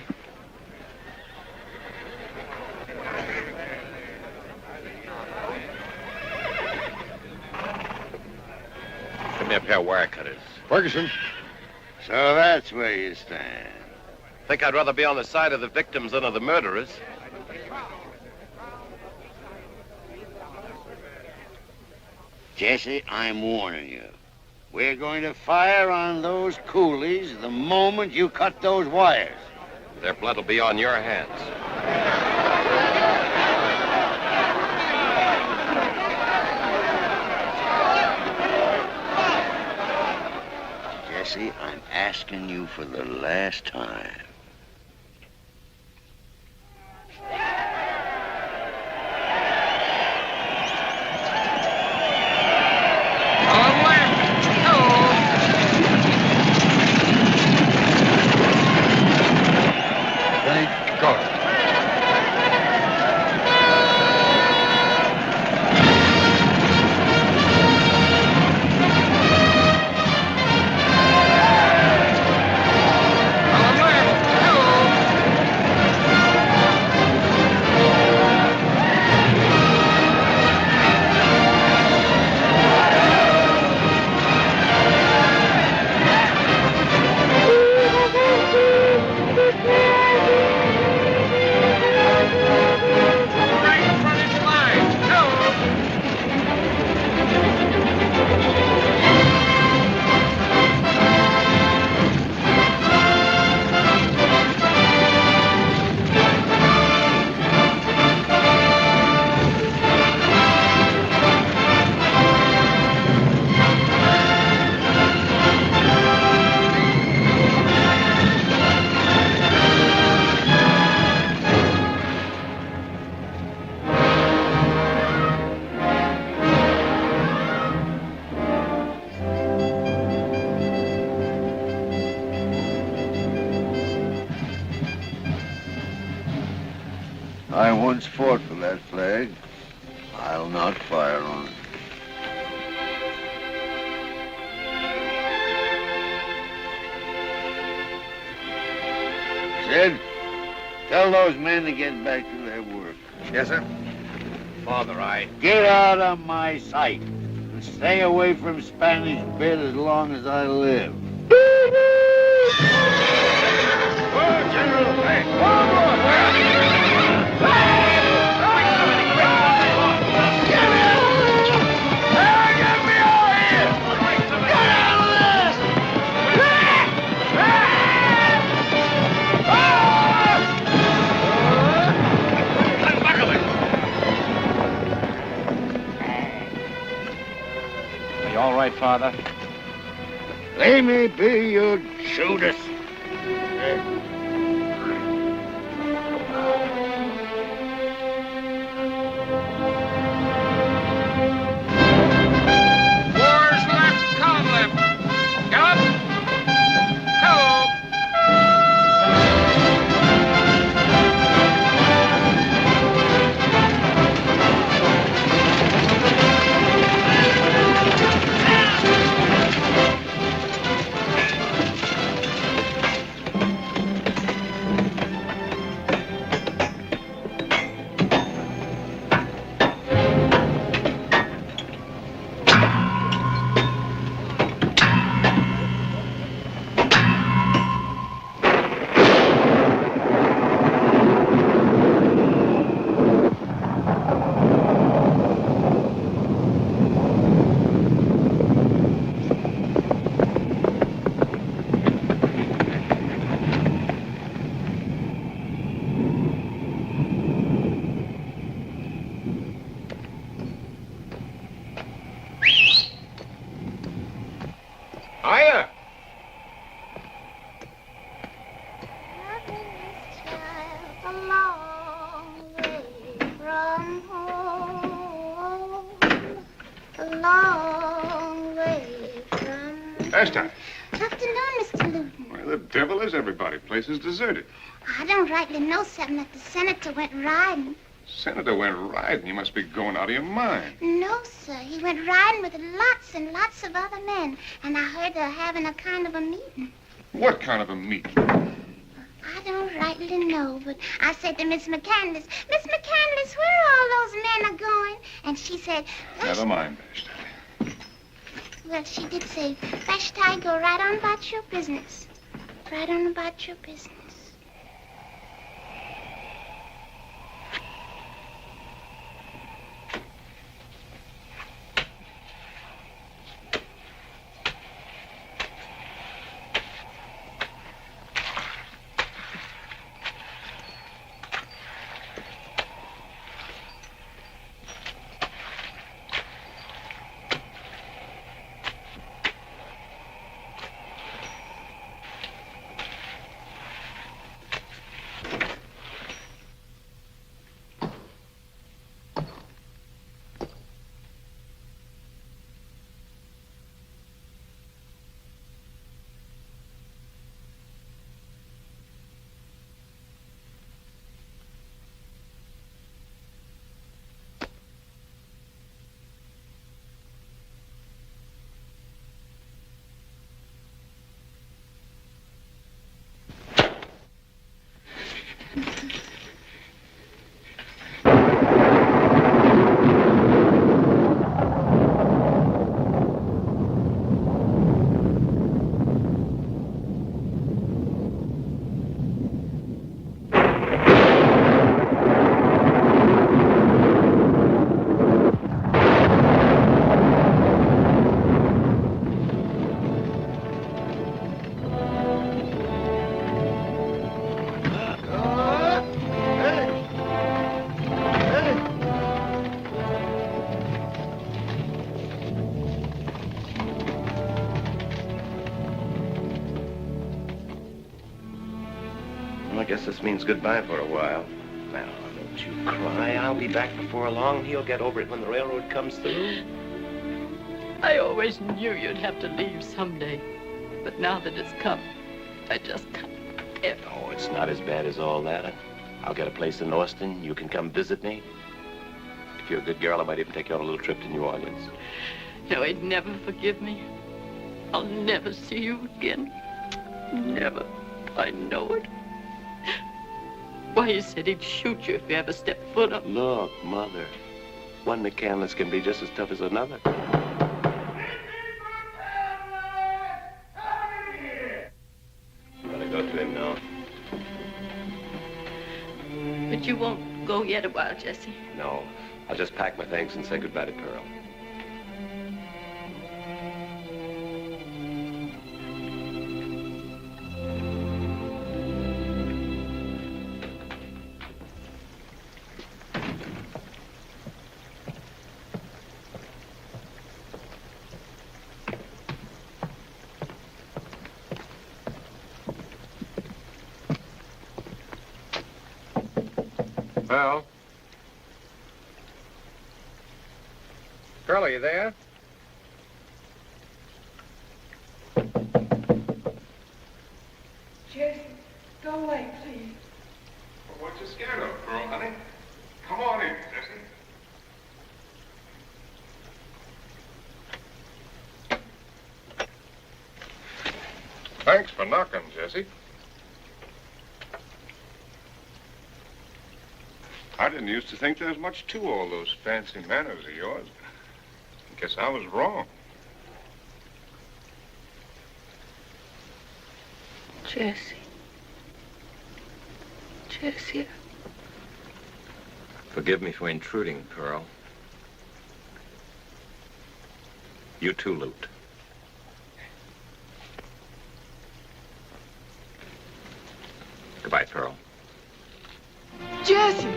S6: Give me a pair of wire cutters.
S2: Ferguson.
S7: So that's where you stand.
S6: Think I'd rather be on the side of the victims than of the murderers.
S7: Jesse, I'm warning you. We're going to fire on those coolies the moment you cut those wires.
S6: Their blood will be on your hands.
S7: Jesse, I'm asking you for the last time.
S2: Thank God.
S7: I once fought for that flag. I'll not fire on it. Sid, tell those men to get back to their work.
S6: Yes, sir. Father,
S7: Get out of my sight and stay away from Spanish Bit as long as I live.
S2: General, hey,
S15: Are you all right, Father?
S7: They may be, you Judas.
S9: Wars left, column left. Gallop. Hello.
S6: Hiya!
S11: A long way from home. long way from...
S9: Ashton.
S11: Afternoon, Mr. Luton.
S9: Where the devil is everybody? Place is deserted.
S11: I don't rightly know something that the senator went riding.
S9: Senator went riding. You must be going out of your mind.
S11: No, sir. He went riding with lots and lots of other men. And I heard they're having a kind of a meeting.
S9: What kind of a meeting?
S11: I don't rightly know, but I said to Miss McCandless, Miss McCandless, where all those men are going? And she said...
S9: Never mind, Vashti.
S11: Well, she did say, Vashti, go right on about your business. Right on about your business.
S6: I guess this means goodbye for a while. Now, don't you cry. I'll be back before long. He'll get over it when the railroad comes through.
S8: I always knew you'd have to leave someday. But now that it's come, I just can't.
S6: Oh, it's not as bad as all that. I'll get a place in Austin. You can come visit me. If you're a good girl, I might even take you on a little trip to New Orleans.
S8: No, he'd never forgive me. I'll never see you again. Never. I know it. Why, he said he'd shoot you if you ever stepped foot up.
S6: Look, Mother. One McCandless can be just as tough as another. Better go to him now.
S8: But you won't go yet a while, Jesse.
S6: No. I'll just pack my things and say goodbye to Pearl.
S9: Pearl? Pearl, are you there?
S12: Jesse, go away, please.
S9: Well, what you scared of, Pearl, honey? Come on in, Jesse. Thanks for knocking, Jesse. I didn't used to think there was much to all those fancy manners of yours. Guess I was wrong.
S3: Jesse. Jesse.
S6: Forgive me for intruding, Pearl. You too, Lute. Goodbye, Pearl.
S12: Jesse!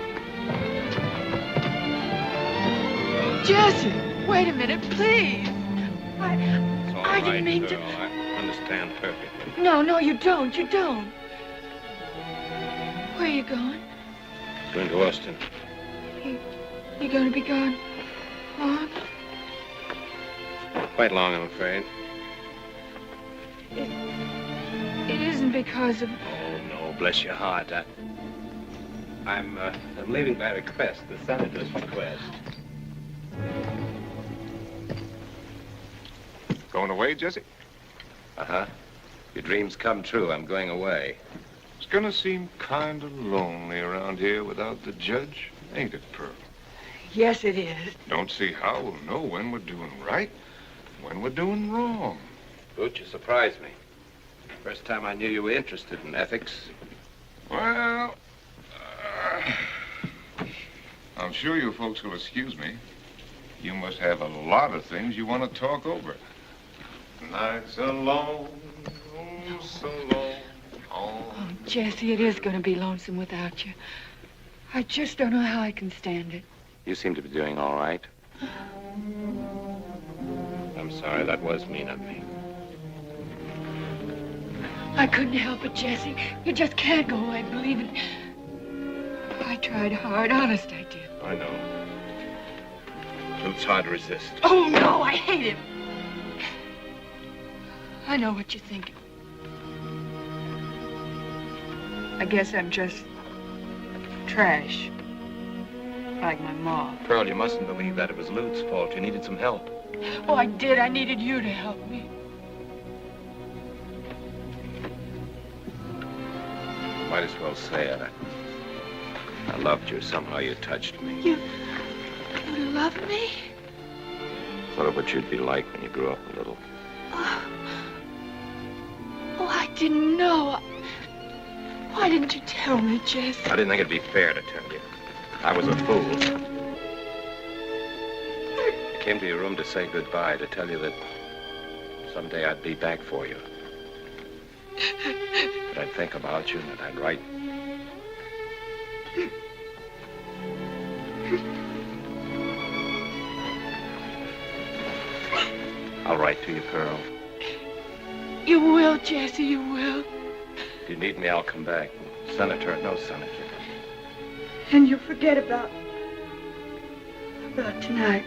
S12: Jesse, wait a minute, please.
S6: It's all
S12: I
S6: right,
S12: didn't mean
S6: girl. I understand perfectly.
S12: No, you don't. You don't. Where are you going?
S6: Going to Austin.
S12: You're going to be gone long?
S6: Quite long, I'm afraid.
S3: It isn't because of...
S6: Oh, no, bless your heart. I'm leaving by request, the senator's request.
S9: Going away, Jesse?
S6: Uh-huh. Your dreams come true. I'm going away.
S9: It's gonna seem kind of lonely around here without the judge, ain't it, Pearl?
S3: Yes, it is.
S9: Don't see how we'll know when we're doing right, when we're doing wrong.
S6: Boot, you surprised me. First time I knew you were interested in ethics.
S9: Well, I'm sure you folks will excuse me. You must have a lot of things you want to talk over. Nights are long, oh, so long.
S3: Oh, Jesse, it is going to be lonesome without you. I just don't know how I can stand it.
S6: You seem to be doing all right. I'm sorry, that was mean of me.
S3: I couldn't help it, Jesse. You just can't go away, believe it. I tried hard, honest I did.
S6: I know. It's hard to resist.
S3: Oh, no, I hate him. I know what you're thinking. I guess I'm just trash. Like my mom.
S6: Pearl, you mustn't believe that. It was Lute's fault. You needed some help.
S3: Oh, I did. I needed you to help me.
S6: Might as well say it. I loved you. Somehow you touched me.
S3: You love me?
S6: Thought of what you'd be like when you grew up a little.
S3: Oh, I didn't know. Why didn't you tell me, Jesse?
S6: I didn't think it'd be fair to tell you. I was a fool. I came to your room to say goodbye, to tell you that someday I'd be back for you. That I'd think about you and that I'd write. I'll write to you, Pearl.
S3: You will, Jesse, you will.
S6: If you need me, I'll come back. Senator or no senator.
S3: And you'll forget about tonight,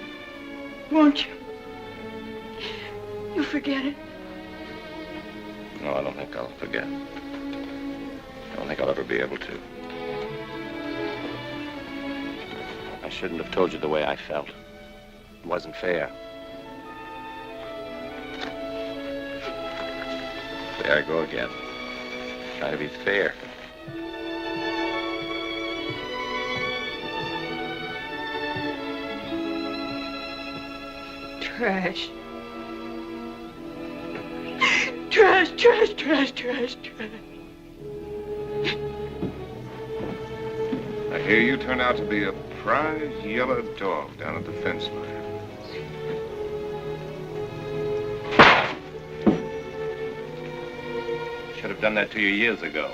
S3: won't you? You'll forget it.
S6: No, I don't think I'll forget. I don't think I'll ever be able to. I shouldn't have told you the way I felt. It wasn't fair. There I go again. Trying to be fair.
S3: Trash. Trash, trash, trash, trash, trash.
S9: I hear you turned out to be a prize yellow dog down at the fence line.
S6: Should have done that to you years ago.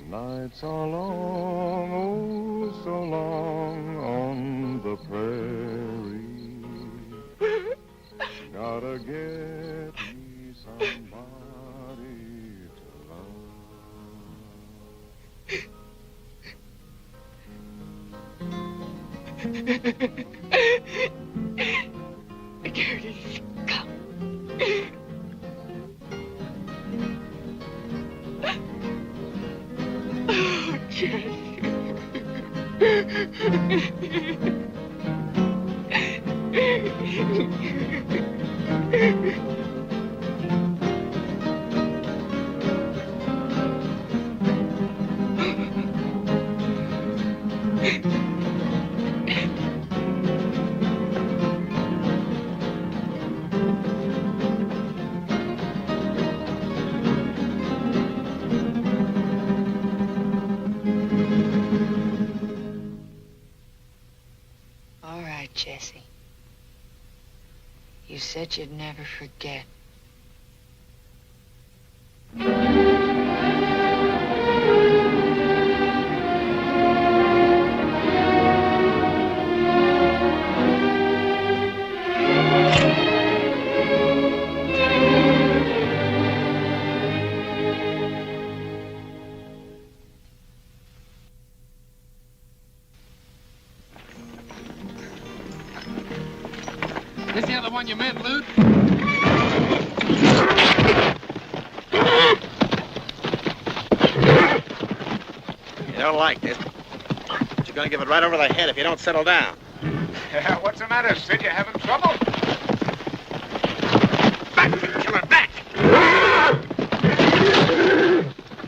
S16: Nights are long, oh, so long on the prairie. Gotta get me somebody to
S3: Dirty scum. Oh, Jesse.
S17: All right, Jesse. You said you'd never forget.
S2: the one you meant, Lute?
S15: You don't like this, but you're gonna give it right over the head if you don't settle down.
S9: Yeah, what's the matter, Sid? You having trouble?
S14: Back, killer, back!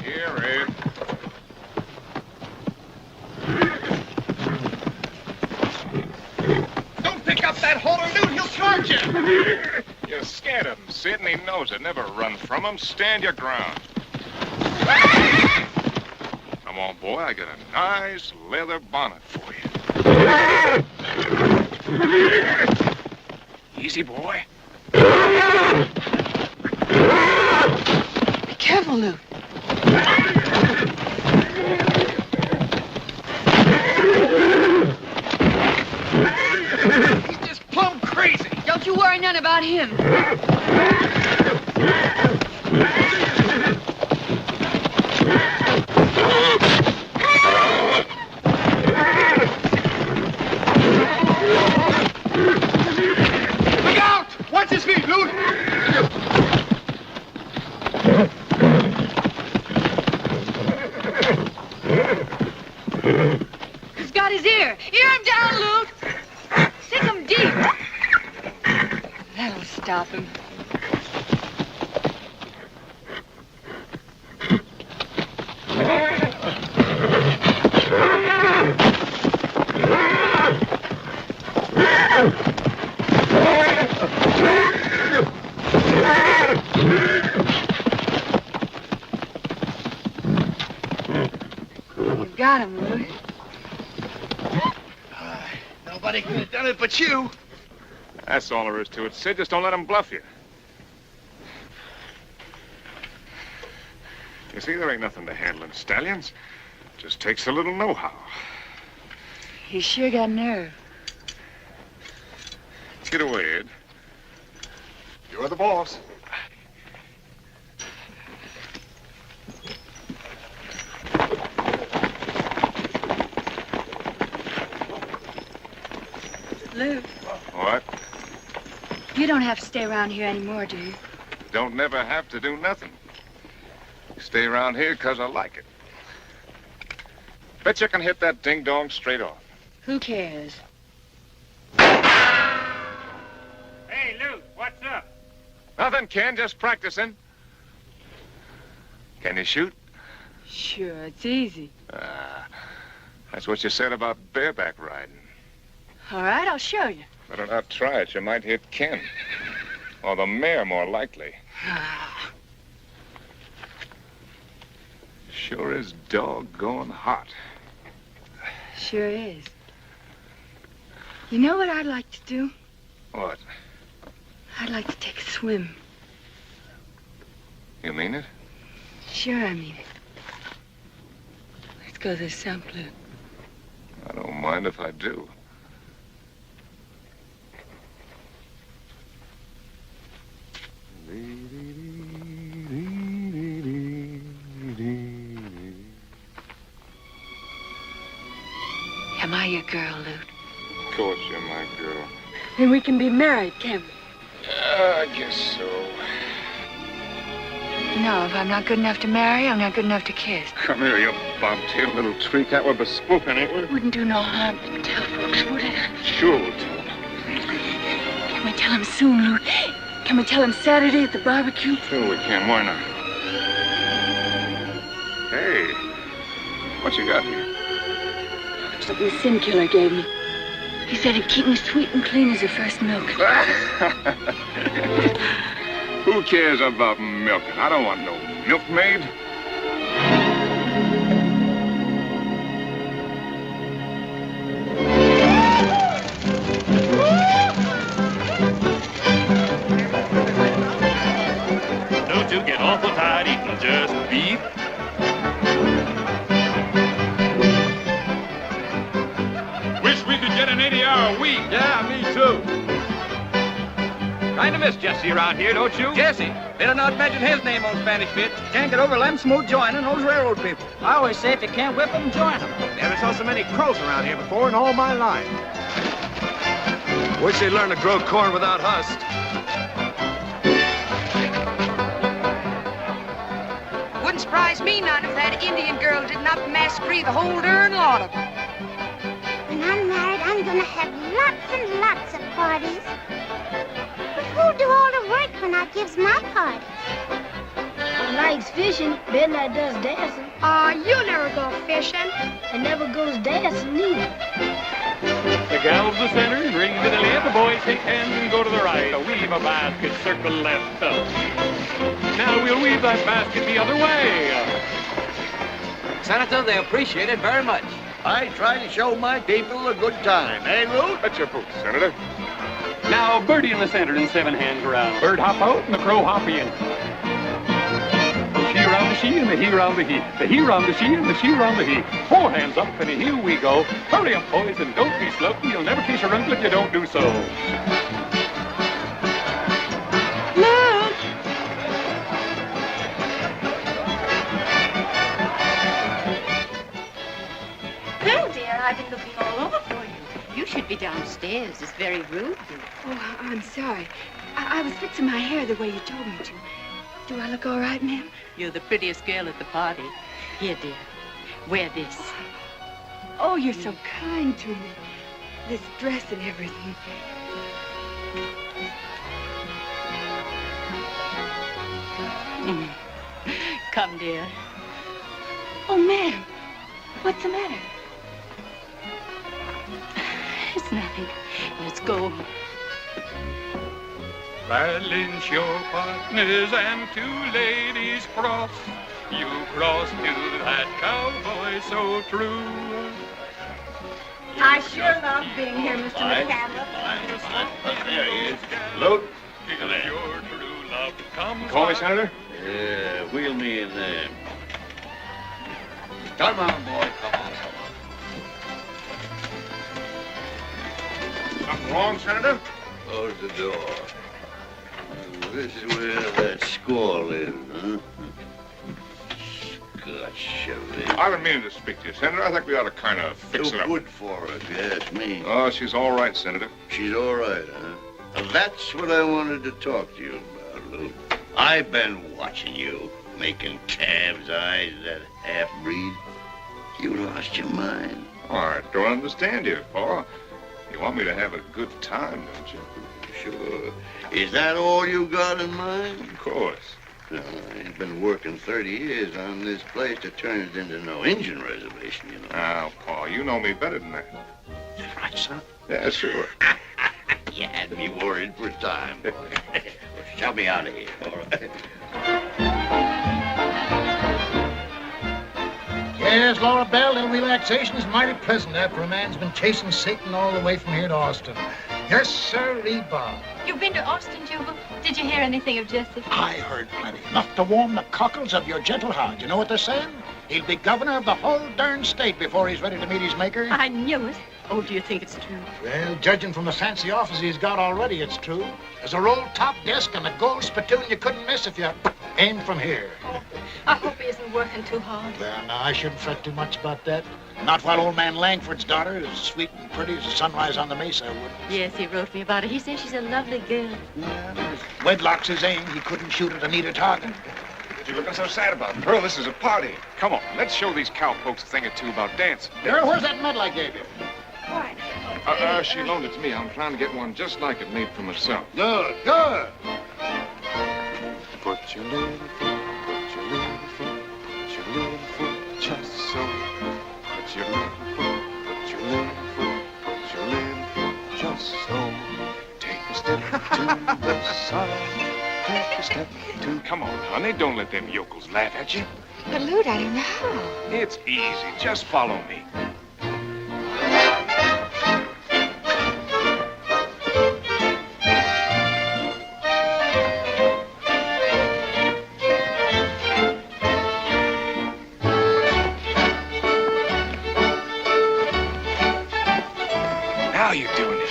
S9: Here, Ed.
S14: Don't pick up that holder, Newt. He'll charge you.
S9: You're scared of him, Sid, and he knows it. Never run from him. Stand your ground. Come on, boy. I got a nice leather bonnet for you. Easy, boy.
S17: Be careful, Luke.
S14: He's just plumb crazy.
S3: Don't you worry none about him.
S14: Look out! Watch his feet, Luke!
S3: He's got his ear. Ear him down, Luke. Sink him deep. That'll stop him. You got him, Luke.
S14: Nobody could have done it but you.
S9: That's all there is to it, Sid. Just don't let him bluff you. You see, there ain't nothing to handling stallions. Just takes a little know-how.
S3: He's sure got nerve.
S9: Get away, Ed. You're the boss.
S3: Luke,
S9: What?
S3: you don't have to stay around here anymore, do you?
S9: Don't never have to do nothing. Stay around here 'cause I like it. Bet you can hit that ding-dong straight off.
S3: Who cares?
S4: Hey, Luke, what's up?
S9: Nothing, Ken. Just practicing. Can you shoot?
S3: Sure, it's easy.
S9: That's what you said about bareback riding.
S3: All right, I'll show you.
S9: Better not try it. You might hit Ken. Or the mare, more likely. Sure is doggone hot.
S3: Sure is. You know what I'd like to do?
S9: What?
S3: I'd like to take a swim.
S9: You mean it?
S3: Sure, I mean it. Let's go to the sump, Luke.
S9: I don't mind if I do.
S3: Am I your girl, Luke?
S9: Of course you're my girl.
S3: Then we can be married, can't we?
S9: I guess so.
S3: No, if I'm not good enough to marry, I'm not good enough to kiss.
S9: Come here, you bobtail little tweak. That we're bespoken, ain't we?
S3: Wouldn't do no harm to tell folks, would it?
S9: Sure we'll tell them.
S3: Can we tell him soon, Luke? Can we tell him Saturday at the barbecue?
S9: Sure we can. Why not? Hey, what you got here?
S3: Something the sin killer gave me. He said it'd keep me sweet and clean as the first milk.
S9: Who cares about milking? I don't want no milkmaid.
S18: Don't you get awful tired eating just beef?
S4: Wish we could get an 80-hour week.
S15: Yeah, me too. Kind of miss Jesse around here, don't you? Jesse? Better not mention his name on Spanish bits. Can't get over them smooth joining those railroad people. I always say if you can't whip them, join them. Never saw so many crows around here before in all my life. Wish they'd learn to grow corn without husk.
S19: Wouldn't surprise me none if that Indian girl did not massacre the whole darn lot of them.
S11: When I'm married, I'm gonna have lots and lots of parties. But who'll do all the work when I gives my parties?
S20: Likes fishing, Midnight does dancing.
S19: You never go fishing.
S20: And never goes dancing neither.
S18: The gals the center, ring to the left, the boys take hands and go to the right. Weave a basket, circle left. Now we'll weave that basket the other way.
S15: Senator, they appreciate it very much.
S7: I try to show my people a good time, eh, Root?
S9: That's your boots, Senator.
S18: Now Birdie in the center and 7 hands around. Bird hop out and the crow hop in. She round the she and the he round the he. The he round the she and the she round the he. 4 hands up and here we go. Hurry up, boys, and don't be slow. You'll never kiss your uncle if you don't do so.
S19: Look!
S8: Well, dear, I've been looking all over for you. You should be downstairs. It's very rude.
S3: Oh, I'm sorry. I was fixing my hair the way you told me to. Do I look all right, ma'am?
S8: You're the prettiest girl at the party. Here, dear, wear this.
S3: Oh, you're so kind to me. This dress and everything.
S8: Come, dear.
S3: Oh, ma'am. What's the matter?
S8: It's nothing. Let's go.
S18: Balance your partners and 2 ladies cross. You cross to that cowboy so true.
S12: I sure love being here, Mr.
S7: Fine.
S12: McCandless.
S7: There he is. Loot. Come in.
S18: Your true love comes.
S9: Call me, Senator?
S7: Yeah, wheel me in there. Come on, boy. Come on.
S9: Something wrong, Senator?
S7: Close the door. This is where that squall is, huh? Gotcha.
S9: I've been meaning to speak to you, Senator. I think we ought to kind of fix it up.
S7: Too good for her, if you ask me.
S9: Oh, she's all right, Senator.
S7: She's all right, huh? Well, that's what I wanted to talk to you about, Lou. I've been watching you, making calves' eyes at that half-breed. You lost your mind.
S9: Oh, I don't understand you, Paul. You want me to have a good time, don't you?
S7: Sure. Is that all you got in mind?
S9: Of course.
S7: No, I ain't been working 30 years on this place to turn it into no Indian reservation, you know.
S9: Now, Paul, you know me better than that.
S7: Is that right, son?
S9: Yeah, sure.
S7: You had me worried for time, boy. Well, shove me out of here, all right?
S2: Yes, Laura Bell, a little relaxation is mighty pleasant after a man's been chasing Satan all the way from here to Austin. Yes, sir, Bob.
S8: You've been to Austin, Jubal? Did you hear anything of Jesse?
S2: I heard plenty. Enough to warm the cockles of your gentle heart. You know what they're saying? He'll be governor of the whole darn state before he's ready to meet his maker.
S8: I knew it. Oh, do you think it's true?
S2: Well, judging from the fancy office he's got already, it's true. There's a roll top desk and a gold spittoon you couldn't miss if you aimed from here.
S8: Oh, I hope he isn't working too hard.
S2: Well, now, I shouldn't fret too much about that. Not while old man Langford's daughter is sweet and pretty as the sunrise on the mesa would.
S8: Yes, he wrote me about her. He says she's a lovely girl.
S2: Yeah, if wedlock's his aim, he couldn't shoot at a neater target.
S9: What you looking so sad about, Pearl? This is a party. Come on, let's show these cowpokes a thing or two about dancing.
S2: Girl, where's that medal I gave you?
S8: What?
S9: She loaned it to me. I'm trying to get one just like it made for myself.
S2: Good, good.
S16: Put your little foot, put your little foot, put your little foot just so. Put your little foot, put your little foot, put your little foot just so. Take a step to the side, take a step to...
S9: Come on, honey, don't let them yokels laugh at you.
S3: But, Lute, I don't know how.
S9: It's easy. Just follow me. Now you're doing it.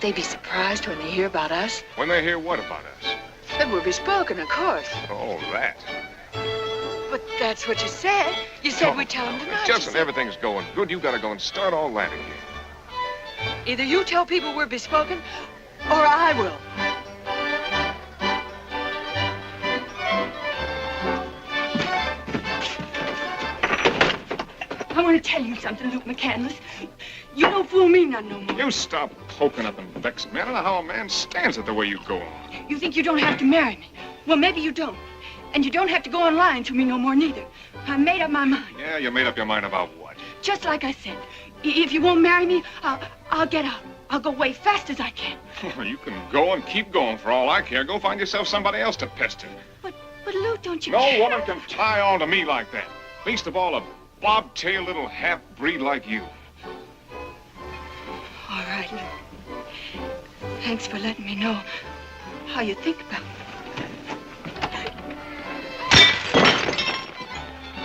S3: Won't they be surprised when they hear about us?
S9: When they hear what about us?
S3: That we're bespoken, of course.
S9: Oh, that.
S3: But that's what you said. You said we'd tell them tonight.
S9: Just when everything's going good, you gotta go and start all that again.
S3: Either you tell people we're bespoken, or I will. I want to tell you something, Luke McCandless. You don't fool me none no more.
S9: You stop poking up and vexing me. I don't know how a man stands it the way you go on.
S3: You think you don't have to marry me? Well, maybe you don't. And you don't have to go on lying to me no more, neither. I made up my mind.
S9: Yeah, you made up your mind about what?
S3: Just like I said. If you won't marry me, I'll get out. I'll go away fast as I can.
S9: You can go and keep going for all I care. Go find yourself somebody else to pester.
S3: But Luke, don't you
S9: No
S3: care?
S9: woman can tie on to me like that. Least of all, a bobtail little half-breed like you.
S3: All right, Luke. Thanks for letting me know how you think about me.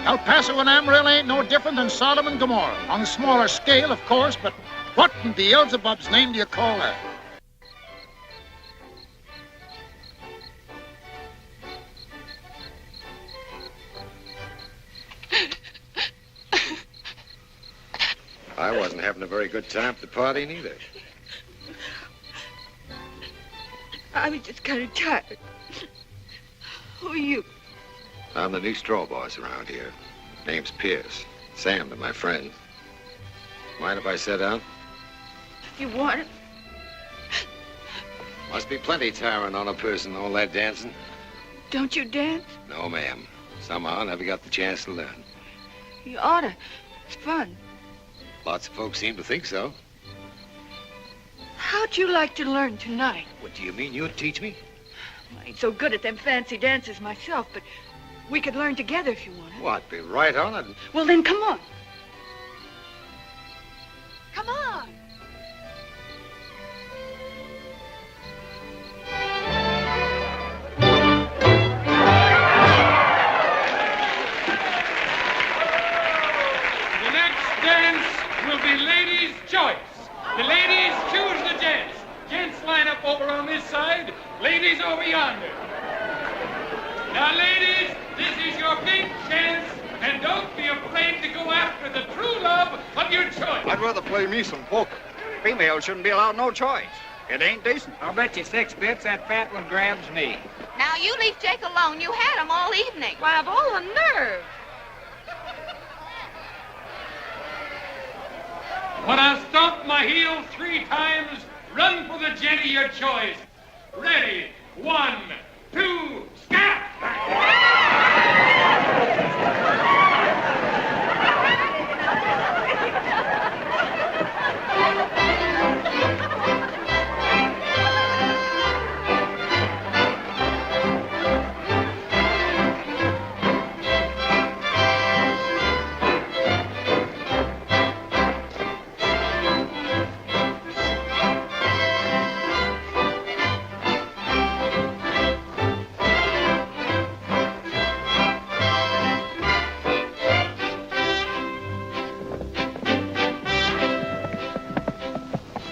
S2: El Paso and Amarillo ain't no different than Sodom and Gomorrah. On a smaller scale, of course, but what in Beelzebub's name do you call that?
S6: I wasn't having a very good time at the party, neither.
S3: I was just kind of tired. Who are you?
S6: I'm the new straw boss around here. Name's Pierce. Sam to my friend. Mind if I sit down?
S3: You want it?
S6: Must be plenty tiring on a person, all that dancing.
S3: Don't you dance?
S6: No, ma'am. Somehow I never got the chance to learn.
S3: You oughta. It's fun.
S6: Lots of folks seem to think so.
S3: How'd you like to learn tonight?
S6: What do you mean you'd teach me?
S3: I ain't so good at them fancy dances myself, but we could learn together if you wanted.
S6: What, be right on it?
S3: Well, then come on. Come on.
S18: The next dance will be ladies' choice. The ladies choose the gents. Gents line up over on this side, ladies over yonder. Now, ladies, this is your big chance, and don't be afraid to go after the true love of your choice.
S15: I'd rather play me some poker. Females shouldn't be allowed no choice. It ain't decent.
S21: I'll bet you 6 bits that fat one grabs me.
S19: Now, you leave Jake alone. You had him all evening.
S3: Why, of all the nerve.
S18: When I stomp my heel 3 times, run for the gent of your choice. Ready? 1, 2, scat!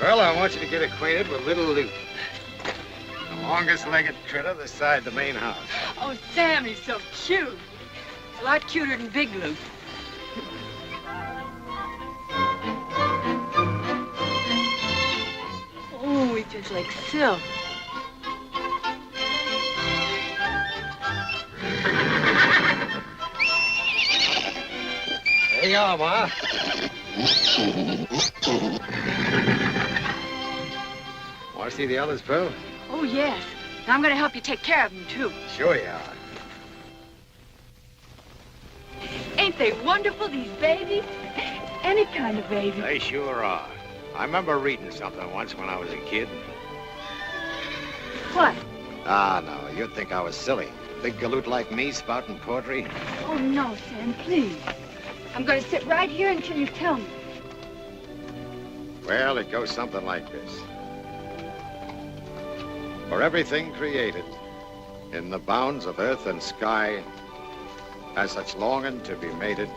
S6: Well, I want you to get acquainted with little Luke. The longest-legged critter this side of the main house.
S3: Oh, Sam, he's so cute. A lot cuter than Big Luke. Oh, he's just like silk.
S6: There you are, Ma. Want to see the others, Pearl?
S3: Oh, yes. Now I'm going to help you take care of them, too.
S6: Sure you are.
S3: Ain't they wonderful, these babies? Any kind of baby.
S6: They sure are. I remember reading something once when I was a kid.
S3: What?
S6: Ah, no, you'd think I was silly. Big galoot like me spouting poetry.
S3: Oh, no, Sam, please. I'm going to sit right here until you tell me.
S6: Well, it goes something like this. For everything created in the bounds of earth and sky has such longing to be mated,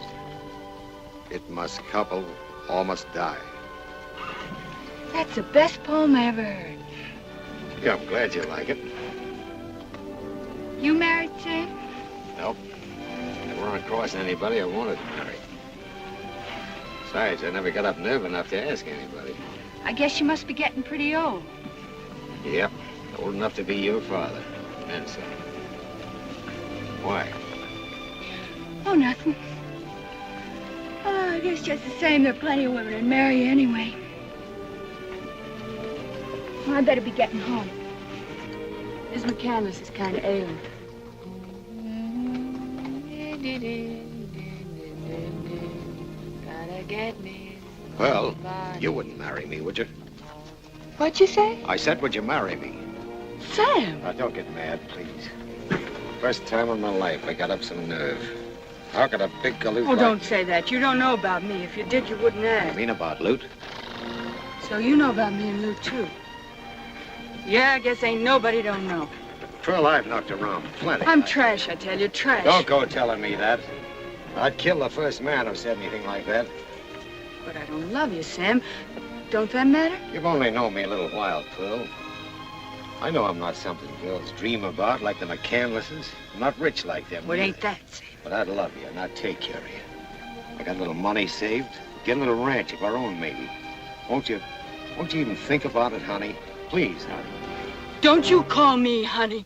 S6: it must couple or must die.
S3: That's the best poem I ever heard.
S6: Yeah, I'm glad you like it.
S3: You married, Sam?
S6: Nope. I weren't crossing anybody I wanted to marry. Besides, I never got up nerve enough to ask anybody.
S3: I guess you must be getting pretty old.
S6: Yep, old enough to be your father. And so. Why?
S3: Oh, nothing. Oh, I guess just the same, there are plenty of women that'd marry you anyway. Well, I better be getting home. Miss McCandless is kind of ailing.
S6: Well, you wouldn't marry me, would you?
S3: What'd you say?
S6: I said, would you marry me?
S3: Sam!
S6: Now, don't get mad, please. First time in my life I got up some nerve. How could a big galoot
S3: Oh, don't say that. You don't know about me. If you did, you wouldn't ask.
S6: You mean about loot?
S3: So you know about me and Lou, too. Yeah, I guess ain't nobody don't know.
S6: Well, I've knocked around plenty.
S3: I'm trash, I tell you, trash.
S6: Don't go telling me that. I'd kill the first man who said anything like that.
S3: But I don't love you, Sam. Don't that matter?
S6: You've only known me a little while, Pearl. I know I'm not something girls dream about like the McCandlesses. I'm not rich like them.
S3: What
S6: either.
S3: ain't that, Sam?
S6: But I'd love you and I'd take care of you. I got a little money saved. Get a little ranch of our own, maybe. Won't you even think about it, honey? Please, honey.
S3: Don't you call me honey.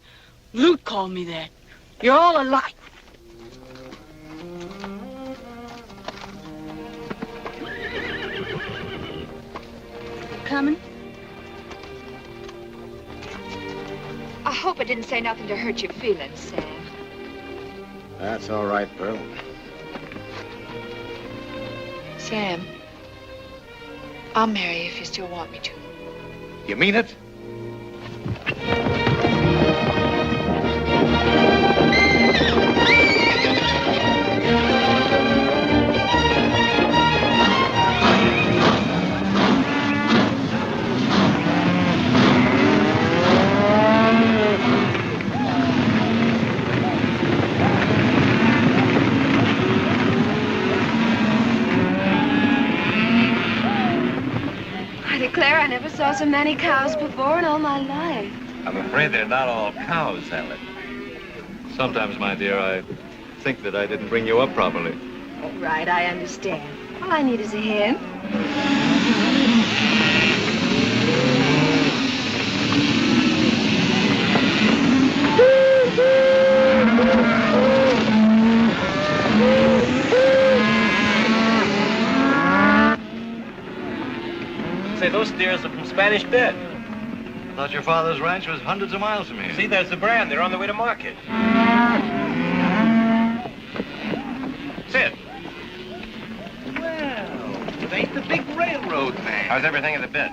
S3: Luke called me that. You're all alike. Coming?
S17: I hope I didn't say nothing to hurt your feelings, Sam.
S6: That's all right, Pearl.
S17: Sam, I'll marry you if you still want me to.
S6: You mean it?
S1: I never saw so many cows before in all my life.
S13: I'm afraid they're not all cows, Ellen. Sometimes, my dear, I think that I didn't bring you up properly.
S1: Oh, right, I understand. All I need is a hint.
S13: Say, those steers are from Spanish Bit. I thought your father's ranch was hundreds of miles from here.
S15: See, there's the brand. They're on the way to market. Sit.
S22: Well, it ain't the big railroad man.
S15: How's everything at the Bit?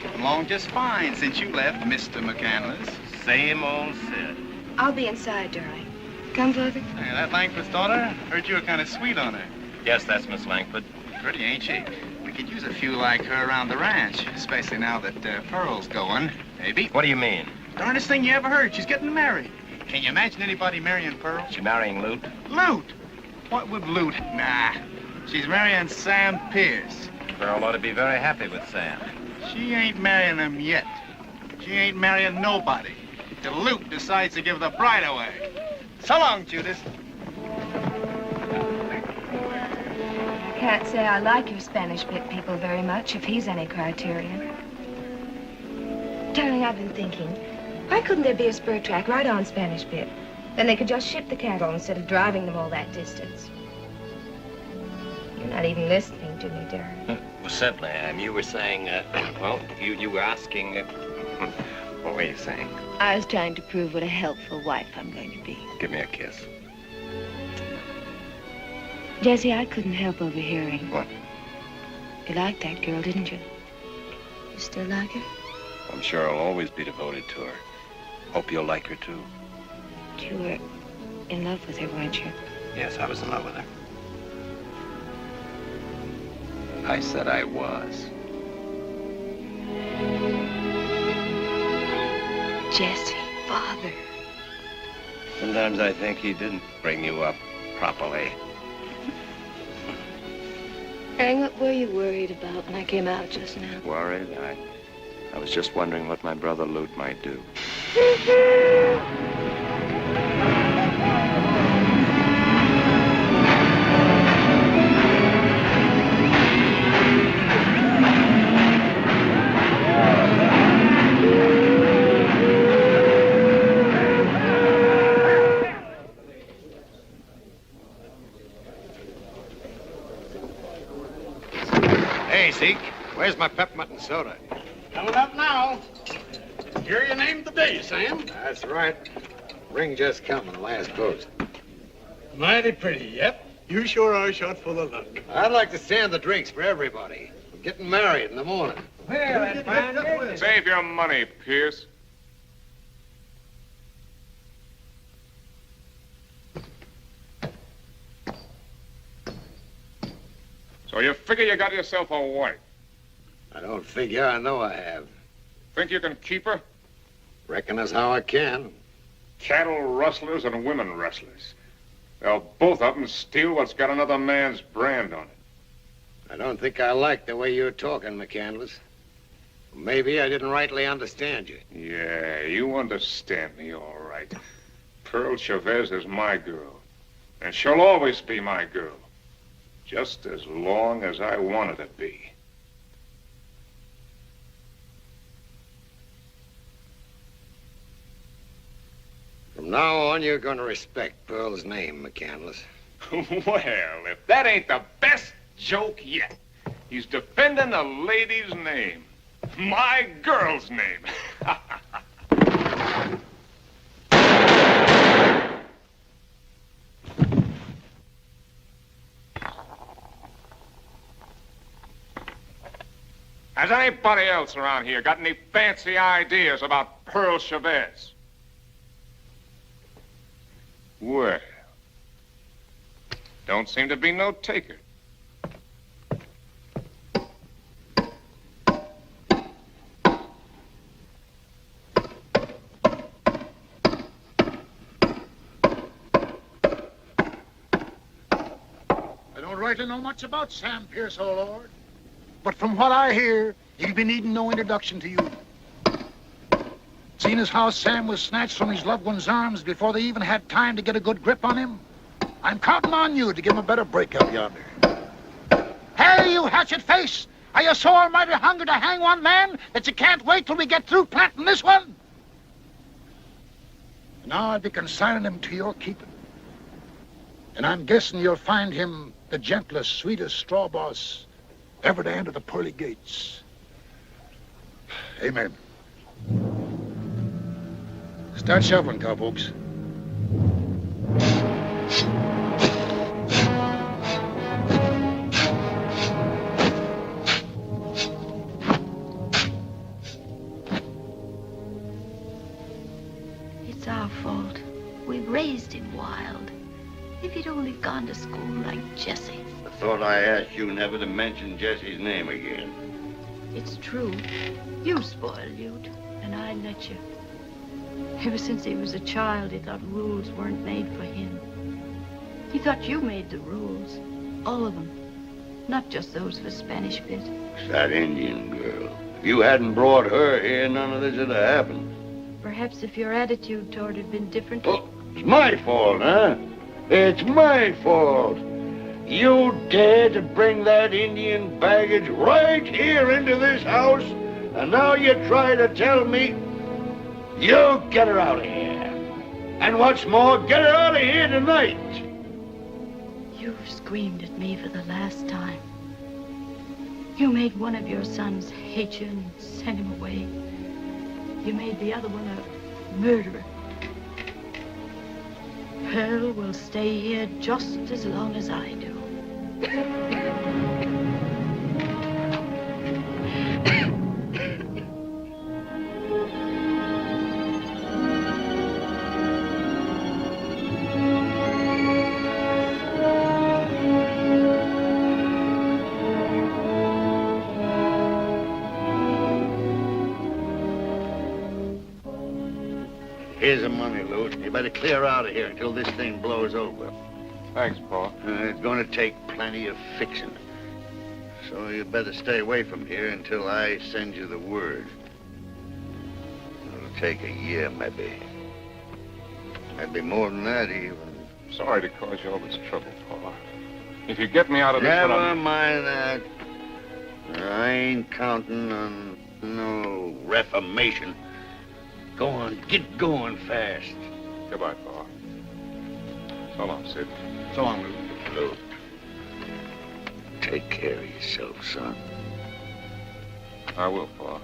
S22: Getting along just fine since you left, Mr. McCandless.
S15: Same old Sid.
S1: I'll be inside, darling. Come, Father.
S22: Hey, that Langford's daughter, heard you were kind of sweet on her.
S15: Yes, that's Miss Langford.
S22: Pretty, ain't she? We could use a few like her around the ranch, especially now that Pearl's going. Maybe.
S15: What do you mean?
S22: Darndest thing you ever heard. She's getting married. Can you imagine anybody marrying Pearl?
S15: She marrying Lute?
S22: Lute? What with Lute? Nah. She's marrying Sam Pierce.
S15: Pearl ought to be very happy with Sam.
S22: She ain't marrying him yet. She ain't marrying nobody. Till Lute decides to give the bride away. So long, Judas.
S1: Can't say I like your Spanish Bit people very much, if he's any criterion. Darling, I've been thinking, why couldn't there be a spur track right on Spanish Bit? Then they could just ship the cattle instead of driving them all that distance. You're not even listening to me, darling.
S6: Well, certainly I am. You were saying, well, you were asking, what were you saying?
S1: I was trying to prove what a helpful wife I'm going to be.
S6: Give me a kiss.
S1: Jesse, I couldn't help overhearing.
S6: What?
S1: You liked that girl, didn't you? You still like her?
S6: I'm sure I'll always be devoted to her. Hope you'll like her, too.
S1: You were in love with her, weren't you?
S6: Yes, I was in love with her. I said I was.
S1: Jesse, Father.
S6: Sometimes I think he didn't bring you up properly.
S1: Hank, what were you worried about when I came out just now?
S6: Worried? I was just wondering what my brother Lute might do.
S5: Hey, Zeke, where's my peppermint and soda?
S22: Coming up now. Here you named the day, Sam.
S5: That's right. Ring just come on the last post.
S22: Mighty pretty, yep. You sure are shot full of luck.
S5: I'd like to stand the drinks for everybody. I'm getting married in the morning.
S21: Well, that's fine business.
S9: Save your money, Pierce. So you figure you got yourself a wife?
S5: I don't figure. I know I have.
S9: Think you can keep her?
S5: Reckon that's how I can.
S9: Cattle rustlers and women wrestlers. They'll both of them steal what's got another man's brand on it.
S5: I don't think I like the way you're talking, McCandless. Maybe I didn't rightly understand you.
S9: Yeah, you understand me all right. Pearl Chavez is my girl. And she'll always be my girl. Just as long as I want her to be.
S5: From now on, you're going to respect Pearl's name, McCandless.
S9: Well, if that ain't the best joke yet. He's defending a lady's name. My girl's name. Has anybody else around here got any fancy ideas about Pearl Chavez? Well, don't seem to be no taker.
S2: I don't rightly know much about Sam Pierce, oh Lord. But from what I hear, he'll be needing no introduction to you. Seeing as how Sam was snatched from his loved one's arms before they even had time to get a good grip on him, I'm counting on you to give him a better break out yonder. Hey, you hatchet face! Are you so almighty hungry to hang one man that you can't wait till we get through planting this one? Now I'll be consigning him to your keeping. And I'm guessing you'll find him the gentlest, sweetest straw boss ever to enter the pearly gates. Amen. Start shoveling, cowpokes.
S8: It's our fault. We raised him wild. If he'd only gone to school like Jesse.
S7: I thought I asked you never to mention Jesse's name again.
S8: It's true. You spoiled Ute, and I let you. Ever since he was a child, he thought rules weren't made for him. He thought you made the rules. All of them. Not just those for Spanish Pit.
S7: It's that Indian girl. If you hadn't brought her here, none of this would have happened.
S8: Perhaps if your attitude toward her had been different.
S7: Oh, it's my fault, huh? It's my fault. You dared to bring that Indian baggage right here into this house, and now you try to tell me you get her out of here. And what's more, get her out of here tonight.
S8: You've screamed at me for the last time. You made one of your sons hate you and send him away. You made the other one a murderer. Pearl will stay here just as long as I do.
S7: Here's the money, Lute. You better clear out of here until this thing blows over.
S9: Thanks, Paul.
S7: It's going to take plenty of fixing. So you better stay away from here until I send you the word. It'll take a year, maybe. Maybe more than that, even.
S9: Sorry to cause you all this trouble, Pa. If you get me out of this...
S7: Never mind that. I ain't counting on no reformation. Go on, get going fast.
S9: Goodbye, Pa. So long, Sid.
S22: So long, Lou.
S7: Lou. Take care of yourself, son.
S9: I will, Pa.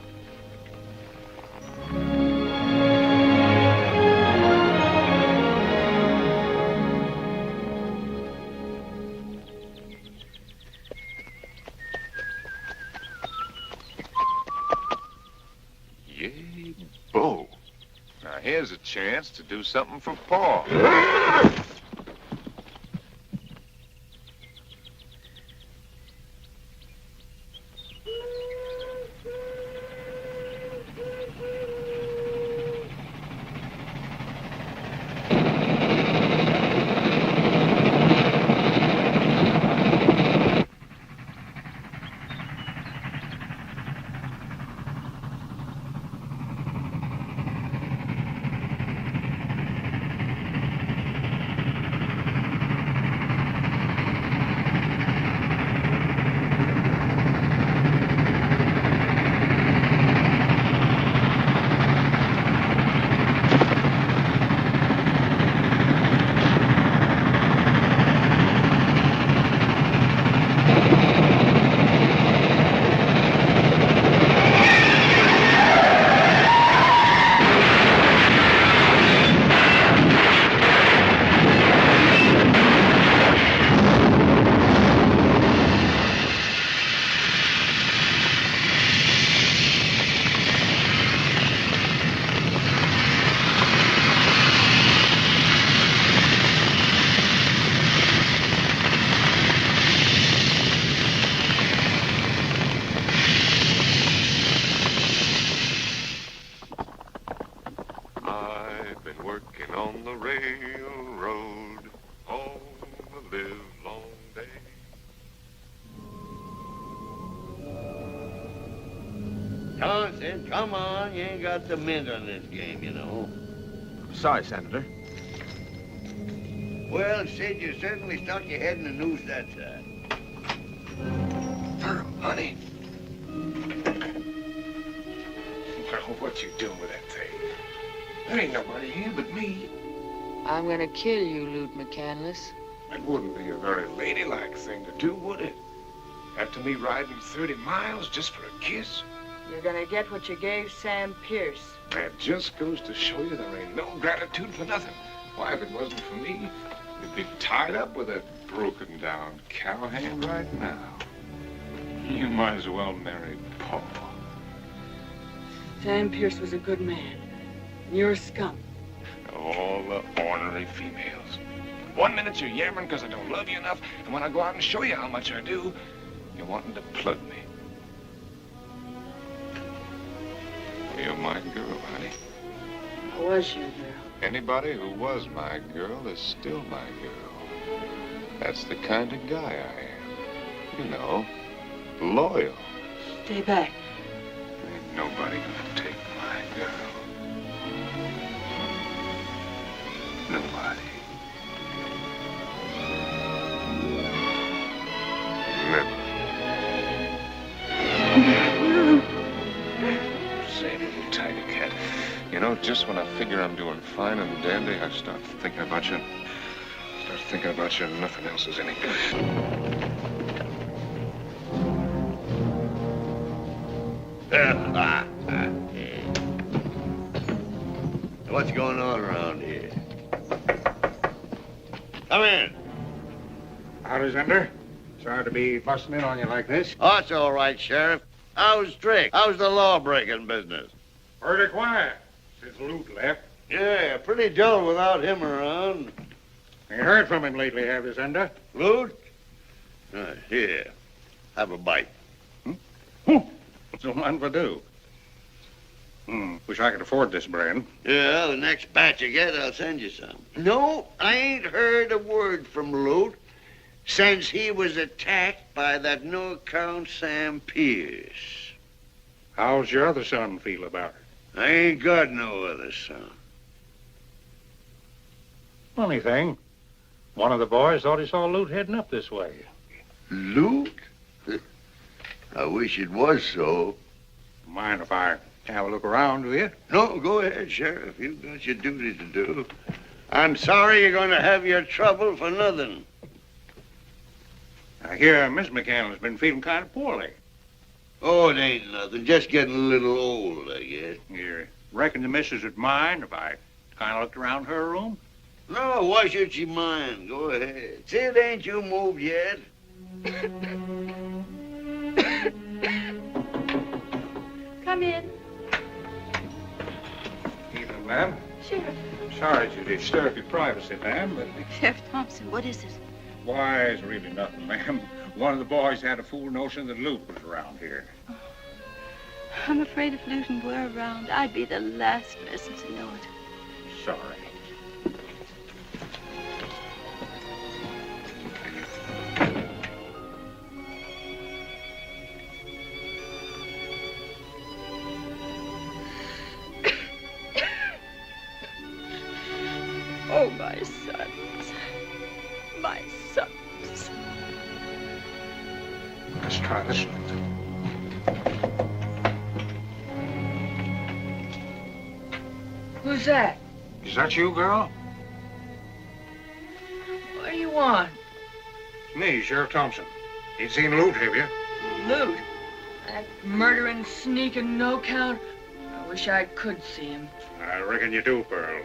S9: Yay, Bo. Now here's a chance to do something for Pa.
S7: Come on, you ain't got the mint on this game, you know.
S22: Sorry, Senator.
S7: Well, Sid, you certainly stuck your head in the noose that side.
S9: Honey. Well, what you doing with that thing? There ain't nobody here but me.
S17: I'm gonna kill you, Lute McCandless.
S9: It wouldn't be a very ladylike thing to do, would it? After me riding 30 miles just for a kiss?
S3: You're gonna get what you gave Sam Pierce.
S9: That just goes to show you there ain't no gratitude for nothing. Why, if it wasn't for me, you'd be tied up with that broken-down cowhand right now. You might as well marry Paul.
S3: Sam Pierce was a good man. And you're a scum.
S9: All the ornery females. One minute you're yammering because I don't love you enough, and when I go out and show you how much I do, you're wanting to plug me. You're my girl, honey.
S3: I was your girl.
S9: Anybody who was my girl is still my girl. That's the kind of guy I am. You know, loyal.
S3: Stay back.
S9: Ain't nobody gonna take my girl. Nobody. Never. Same little tiger cat. You know, just when I figure I'm doing fine and dandy, I start thinking about you. Start thinking about you and nothing else is any good.
S7: What's going on around here? Come in.
S2: Howdy, Zender. Sorry to be busting in on you like this.
S7: Oh, it's all right, Sheriff. How's Trick? How's the law-breaking business?
S2: Pretty quiet since Lute left.
S7: Yeah, pretty dull without him around.
S2: Ain't heard from him lately, have you, Zender?
S7: Lute? Here. Have a bite.
S2: What's the one for do? Wish I could afford this brand.
S7: Yeah, the next batch you get, I'll send you some. No, I ain't heard a word from Lute. since he was attacked by that no-account Sam Pierce.
S2: How's your other son feel about it?
S7: I ain't got no other son.
S2: Funny thing. One of the boys thought he saw Loot heading up this way.
S7: Loot? I wish it was so.
S2: Mind if I have a look around, do you?
S7: No, go ahead, Sheriff. You've got your duty to do. I'm sorry you're going to have your trouble for nothing.
S2: I hear Miss McCandless's been feeling kind of poorly.
S7: Oh, it ain't nothing. Just getting a little old, I guess.
S2: You reckon the missus would mind if I kind of looked around her room?
S7: No, why should she mind? Go ahead. See, it ain't you moved yet.
S8: Come in.
S2: Evening, ma'am.
S8: Sheriff.
S2: Sorry to disturb your privacy, ma'am, but...
S8: Sheriff Thompson, what is it?
S2: Why, it's really nothing, ma'am. One of the boys had a fool notion that Loot was around here.
S8: I'm afraid if Luton were around, I'd be the last person to know it.
S2: Sorry.
S8: Oh, my sons. My sons.
S2: Let's try this one.
S3: Who's that?
S2: Is that you, girl?
S3: What do you want?
S2: Me, Sheriff Thompson. Ain't seen Loot, have you?
S3: Loot? That murdering, sneaking, no-count? I wish I could see him.
S2: I reckon you do, Pearl.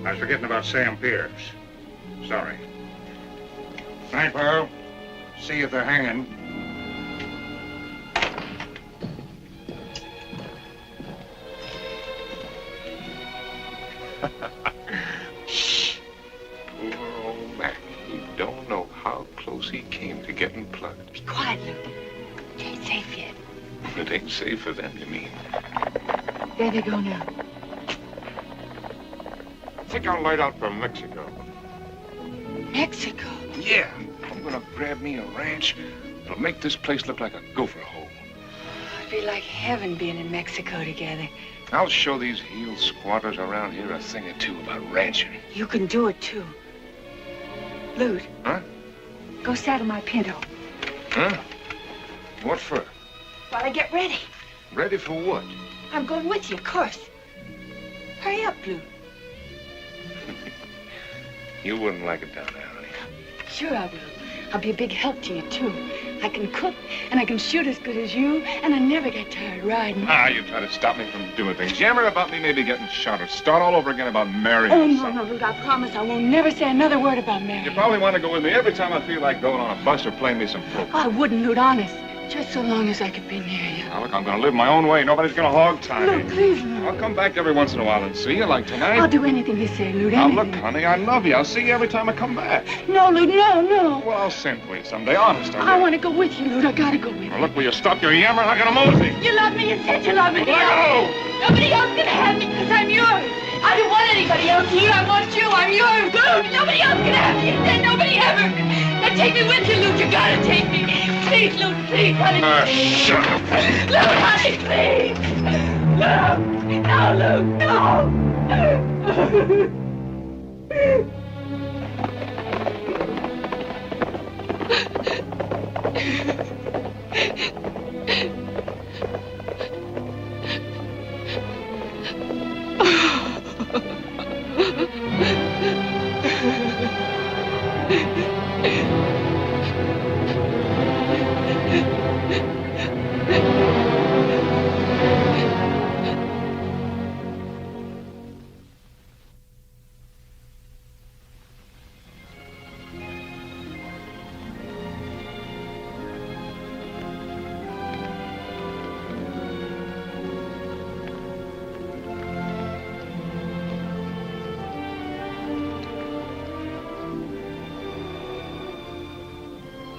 S2: I was forgetting about Sam Pierce. Sorry. Night, Pearl. See if they're hanging.
S9: Shh. Poor old Mac. You don't know how close he came to getting plugged.
S8: Be quiet, Luke. It ain't safe yet.
S9: It ain't safe for them, you mean?
S8: There they go now.
S9: I think I'll light out for Mexico.
S8: Mexico?
S9: Yeah. I'm gonna grab me a ranch. It'll make this place look like a gopher hole.
S8: It'd be like heaven being in Mexico together.
S9: I'll show these heel squatters around here a thing or two about ranching.
S8: You can do it, too. Loot.
S9: Huh?
S8: Go saddle my pinto
S9: Huh? What for?
S8: while I get ready.
S9: Ready for what?
S8: I'm going with you, of course. Hurry up, Luke.
S9: You wouldn't like it down there, honey.
S8: Sure I will. I'll be a big help to you, too. I can cook, and I can shoot as good as you, and I never get tired riding.
S9: Ah, you try to stop me from doing things. Yammer about me maybe getting shot or start all over again about marrying
S8: Oh,
S9: or
S8: no,
S9: something.
S8: no, Luke, I promise I won't never say another word about Mary.
S9: You probably want to go with me every time I feel like going on a bus or playing me some poker.
S8: I wouldn't, Luke, honest. Just so long as I could be near you.
S9: Now, look, I'm going to live my own way. Nobody's going to hog tie me.
S8: Luke, please, Luke.
S9: I'll come back every once in a while and see you, like tonight.
S8: I'll do anything you say, Luke,
S9: Now,
S8: anything.
S9: look, honey, I love you. I'll see you every time I come back.
S8: No, Luke, no, no.
S9: Well, I'll send for you someday, honest.
S8: I want to go with you, Luke. I gotta go with you.
S9: Now, look, will you stop your yammering like an mosey?
S8: You love me. You said you love me.
S9: Let go!
S8: Nobody else can have me because I'm yours. I don't want anybody else, Luke. I want you. I'm yours. Luke, nobody else can have me. You said nobody ever. Now take me with you, Luke. You gotta take me. Please, Luke, please, honey.
S9: Shut up.
S8: Luke, honey, please. Luke. No, Luke, no.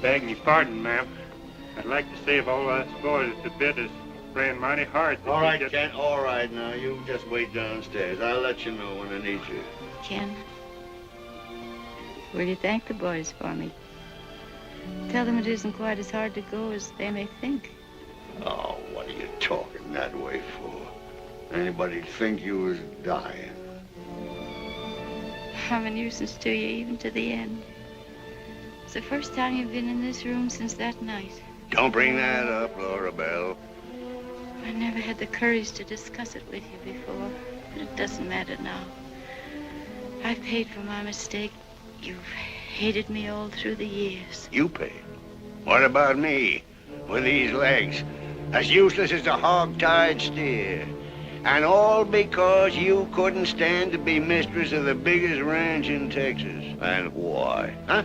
S10: Begging your pardon, ma'am. I'd like to say of all us boys at the bit is praying mighty hard.
S7: All right, Ken. All right, now. You just wait downstairs. I'll let you know when I need you.
S8: Ken, will you thank the boys for me? Tell them it isn't quite as hard to go as they may think.
S7: Oh, what are you talking that way for? Anybody'd think you was dying.
S8: I'm a nuisance to you, even to the end. It's the first time you've been in this room since that night.
S7: Don't bring that up, Laura Bell.
S8: I never had the courage to discuss it with you before. It doesn't matter now. I've paid for my mistake. You've hated me all through the years.
S7: You paid? What about me? With these legs, as useless as a hog-tied steer. And all because you couldn't stand to be mistress of the biggest ranch in Texas. And why? Huh?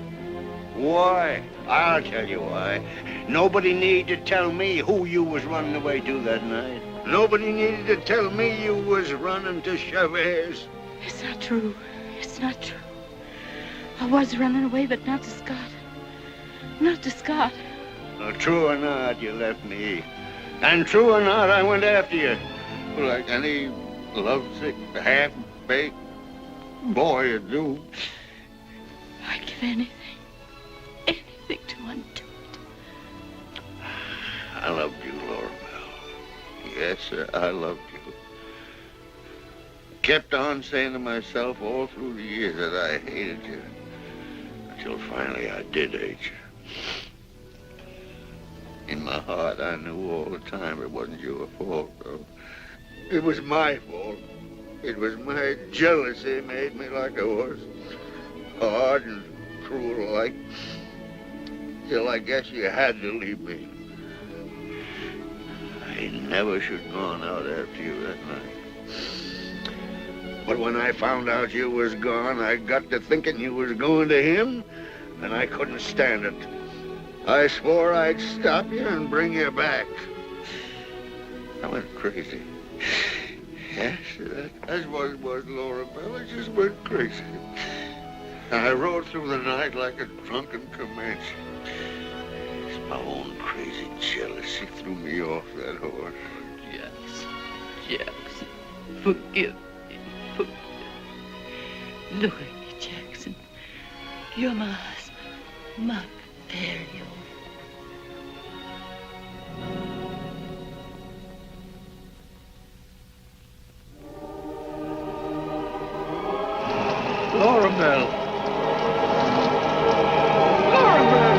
S7: Why? I'll tell you why. Nobody needed to tell me who you was running away to that night. Nobody needed to tell me you was running to Chavez.
S8: It's not true. It's not true. I was running away, but not to Scott. Not to Scott.
S7: Well, true or not, you left me. And true or not, I went after you. Like any lovesick, half-baked boy would do.
S8: I'd give anything to undo it.
S7: I loved you, Laura Bell. Yes, sir, I loved you. Kept on saying to myself all through the years that I hated you. Until finally I did hate you. In my heart, I knew all the time it wasn't your fault, though. It was my fault. It was my jealousy made me like I was. Hard and cruel like. Till I guess you had to leave me. I never should have gone out after you that night. But when I found out you was gone, I got to thinking you was going to him, and I couldn't stand it. I swore I'd stop you and bring you back. I went crazy. Yes, that's what it was, Laura Bell. I just went crazy. And I rode through the night like a drunken Comanche. It's my own crazy jealousy threw me off that horse.
S8: Jackson, forgive me. Look at me, Jackson. You're my husband, my very own.
S7: Laura Bell.
S18: Laura Bell.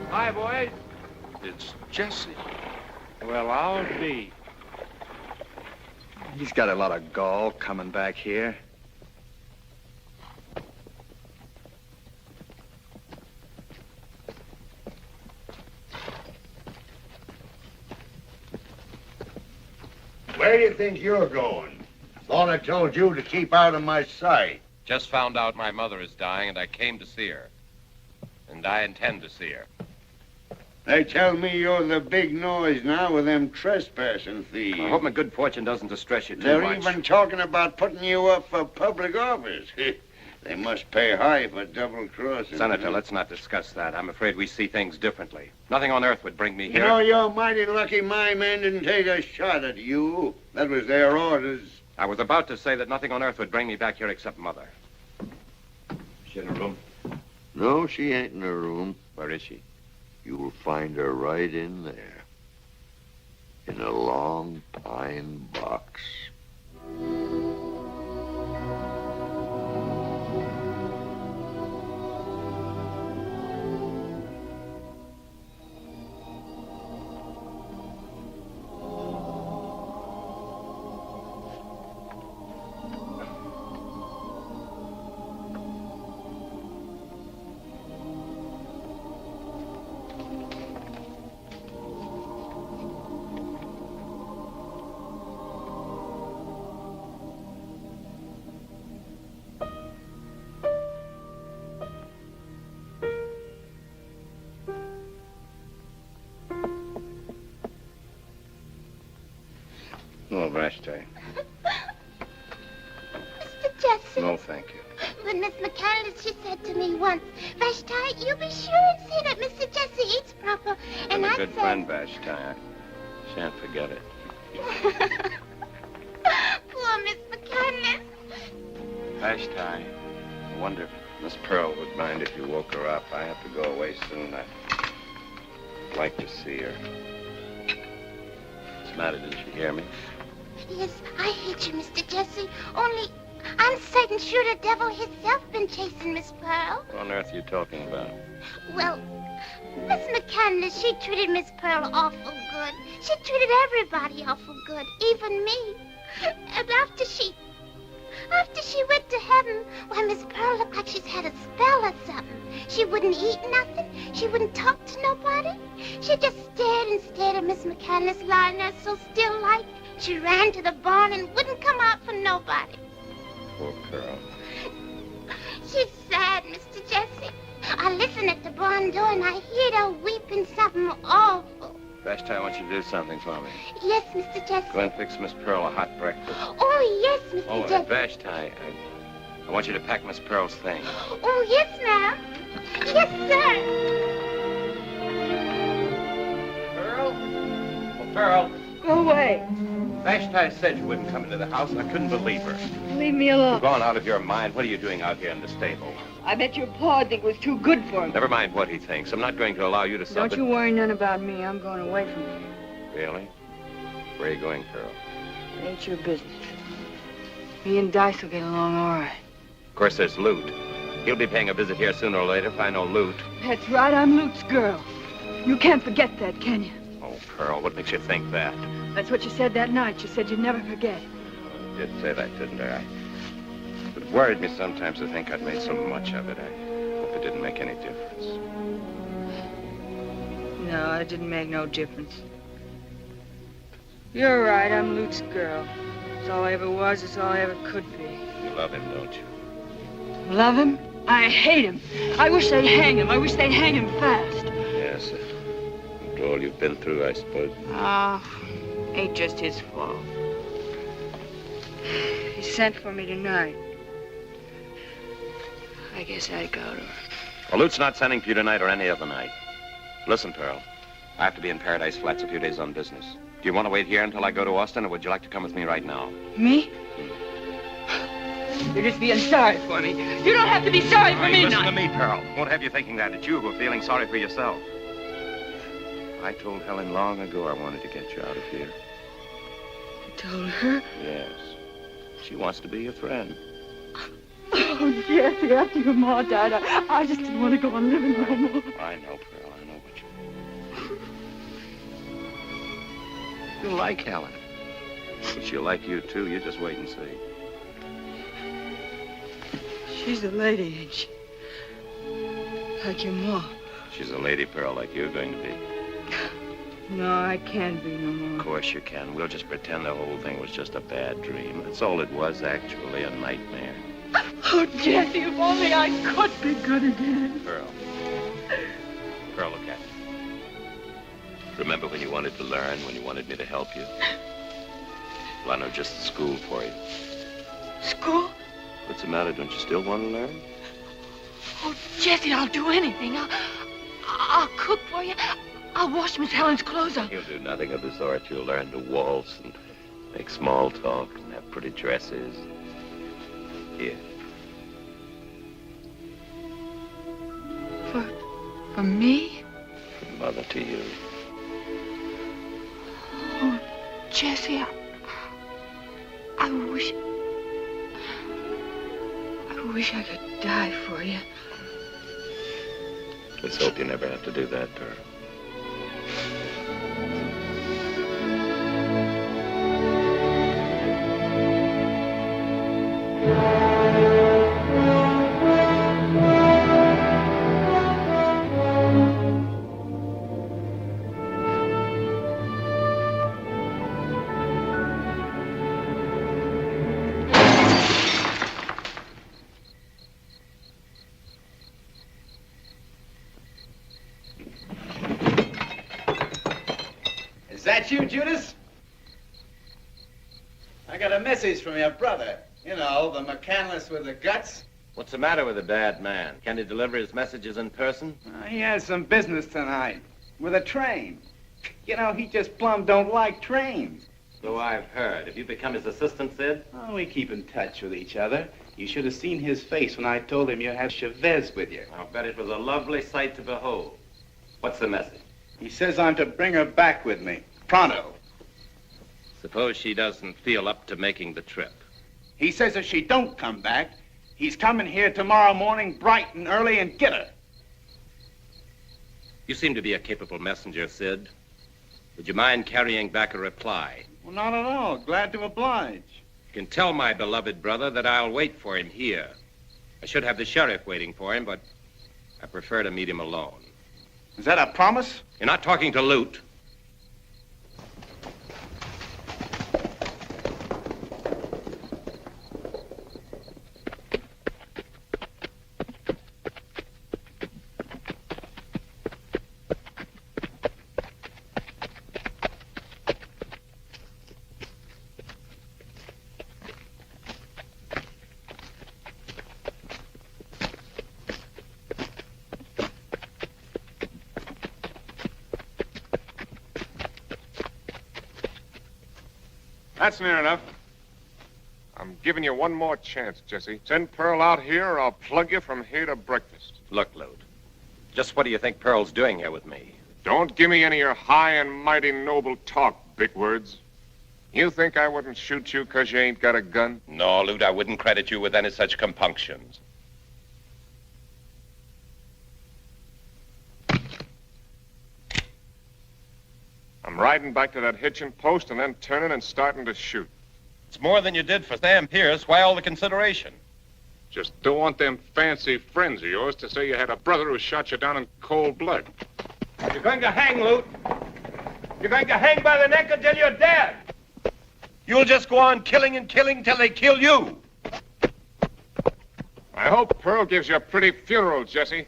S18: Hi, boys.
S9: It's Jesse.
S18: Well, I'll be.
S4: He's got a lot of gall coming back here.
S7: Where do you think you're going? Thought I told you to keep out of my sight.
S6: Just found out my mother is dying, and I came to see her. And I intend to see her.
S7: They tell me you're the big noise now with them trespassing thieves.
S6: I hope my good fortune doesn't distress you too
S7: They're
S6: much.
S7: even talking about putting you up for public office. They must pay high for double-crossing.
S6: Senator, let's not discuss that. I'm afraid we see things differently. Nothing on earth would bring me here.
S7: You know, you're mighty lucky my men didn't take a shot at you. That was their orders.
S6: I was about to say that nothing on earth would bring me back here except Mother. She in her room?
S7: No, she ain't in her room.
S6: Where is she?
S7: You'll find her right in there. In a long pine box.
S4: No, Vashti.
S11: Mr. Jesse.
S4: No, thank you.
S11: But Miss McCandless, she said to me once, Vashti, you be sure and see that Mr. Jesse eats proper.
S4: I'm
S11: And
S4: a
S11: I
S4: good
S11: said...
S4: friend, Vashti. I shan't forget it.
S11: Poor Miss
S6: Vashti, I wonder if Miss Pearl would mind if you woke her up. I have to go away soon. I'd like to see her. What's the matter? Didn't you hear me?
S11: Yes, I hate you, Mr. Jesse. Only I'm certain sure the devil himself been chasing Miss Pearl.
S6: What on earth are you talking about?
S11: Well, Miss McCandless, she treated Miss Pearl awful good. She treated everybody awful good, even me. And after she went to heaven, why, Miss Pearl looked like she's had a spell or something. She wouldn't eat nothing. She wouldn't talk to nobody. She just stared and stared at Miss McCandless lying there so still like. She ran to the barn and wouldn't come out for nobody.
S6: Poor Pearl.
S11: She's sad, Mr. Jesse. I listen at the barn door and I hear her weeping something awful.
S6: Vashti, I want you to do something for me.
S11: Yes, Mr. Jesse.
S6: Go and fix Miss Pearl a hot breakfast.
S11: Oh, yes, Mr. Jesse.
S6: Vashti, I want you to pack Miss Pearl's things.
S11: Oh, yes, ma'am. Yes, sir.
S6: Pearl? Oh, Pearl.
S3: Go away.
S6: Vashti said you wouldn't come into the house. I couldn't believe her.
S3: Leave me alone.
S6: You've gone out of your mind. What are you doing out here in the stable?
S3: I bet your pa think it was too good for him.
S6: Never mind what he thinks. I'm not going to allow you to
S3: Don't you worry none about me. I'm going away from here.
S6: Really? Where are you going, Pearl?
S3: It ain't your business. Me and Dice will get along all right.
S6: Of course, there's Loot. He'll be paying a visit here sooner or later if I know Loot.
S3: That's right. I'm Luke's girl. You can't forget that, can you?
S6: Oh, Pearl, what makes you think that?
S3: That's what you said that night. You said you'd never forget.
S6: I did say that, didn't I? It worried me sometimes to think I'd made so much of it. I hope it didn't make any difference.
S3: No, it didn't make no difference. You're right. I'm Luke's girl. It's all I ever was. It's all I ever could be.
S6: You love him, don't you?
S3: Love him? I hate him. I wish they'd hang him. I wish they'd hang him fast.
S6: Yes. After all you've been through, I suppose.
S3: Ain't just his fault. He sent for me tonight. I guess I'd go to her.
S6: Well, Lute's not sending for you tonight or any other night. Listen, Pearl. I have to be in Paradise Flats a few days on business. Do you want to wait here until I go to Austin, or would you like to come with me right now?
S3: Me? You're just being sorry for me. You don't have to be sorry for me,
S6: Listen to me, Pearl. Won't have you thinking that. It's you who are feeling sorry for yourself. I told Helen long ago I wanted to get you out of here.
S3: You told her?
S6: Yes. She wants to be your friend.
S3: Oh, Jesse, after your ma died, I just didn't want to go on living no more.
S6: I know, Pearl. I know what you... You like Helen. But she'll like you, too. You just wait and see.
S3: She's a lady, ain't she? Like your ma.
S6: She's a lady, Pearl, like you're going to be.
S3: No, I can't be no more.
S6: Of course you can. We'll just pretend the whole thing was just a bad dream. That's all it was, actually, a nightmare.
S3: Oh, Jesse, if only I could be good again.
S6: Pearl. Pearl, look at me. Remember when you wanted to learn, when you wanted me to help you? Well, I know just the school for you.
S3: School?
S6: What's the matter? Don't you still want to learn?
S3: Oh, Jesse, I'll do anything. I'll cook for you. I'll wash Miss Helen's clothes up.
S6: You'll do nothing of the sort. You'll learn to waltz and make small talk and have pretty dresses. Here.
S3: For me?
S6: From Mother to you.
S3: Oh, Jesse, I wish I could die for you.
S6: Let's hope you never have to do that, Pearl.
S14: Is that you, Judas? I got a message from your brother. You know, the McCandless with the guts.
S6: What's the matter with the bad man? Can he deliver his messages in person?
S22: He has some business tonight with a train. You know, he just plumb don't like trains.
S6: So I've heard. Have you become his assistant, Sid?
S22: Oh, we keep in touch with each other.
S14: You should have seen his face when I told him you had Chavez with you.
S6: I'll bet it was a lovely sight to behold. What's the message?
S14: He says I'm to bring her back with me. Pronto.
S6: Suppose she doesn't feel up to making the trip.
S14: He says if she don't come back, he's coming here tomorrow morning bright and early and get her.
S6: You seem to be a capable messenger, Sid. Would you mind carrying back a reply?
S14: Well, not at all. Glad to oblige.
S6: You can tell my beloved brother that I'll wait for him here. I should have the sheriff waiting for him, but I prefer to meet him alone.
S14: Is that a promise?
S6: You're not talking to Lute.
S9: That's near enough. I'm giving you one more chance, Jesse. Send Pearl out here or I'll plug you from here to breakfast.
S6: Look, Lute, just what do you think Pearl's doing here with me?
S9: Don't give me any of your high and mighty noble talk, big words. You think I wouldn't shoot you 'cause you ain't got a gun?
S6: No, Lute, I wouldn't credit you with any such compunctions.
S9: I'm riding back to that hitching post and then turning and starting to shoot.
S6: It's more than you did for Sam Pierce. Why all the consideration?
S9: Just don't want them fancy friends of yours to say you had a brother who shot you down in cold blood.
S15: You're going to hang, Lute. You're going to hang by the neck until you're dead.
S6: You'll just go on killing and killing till they kill you.
S9: I hope Pearl gives you a pretty funeral, Jesse.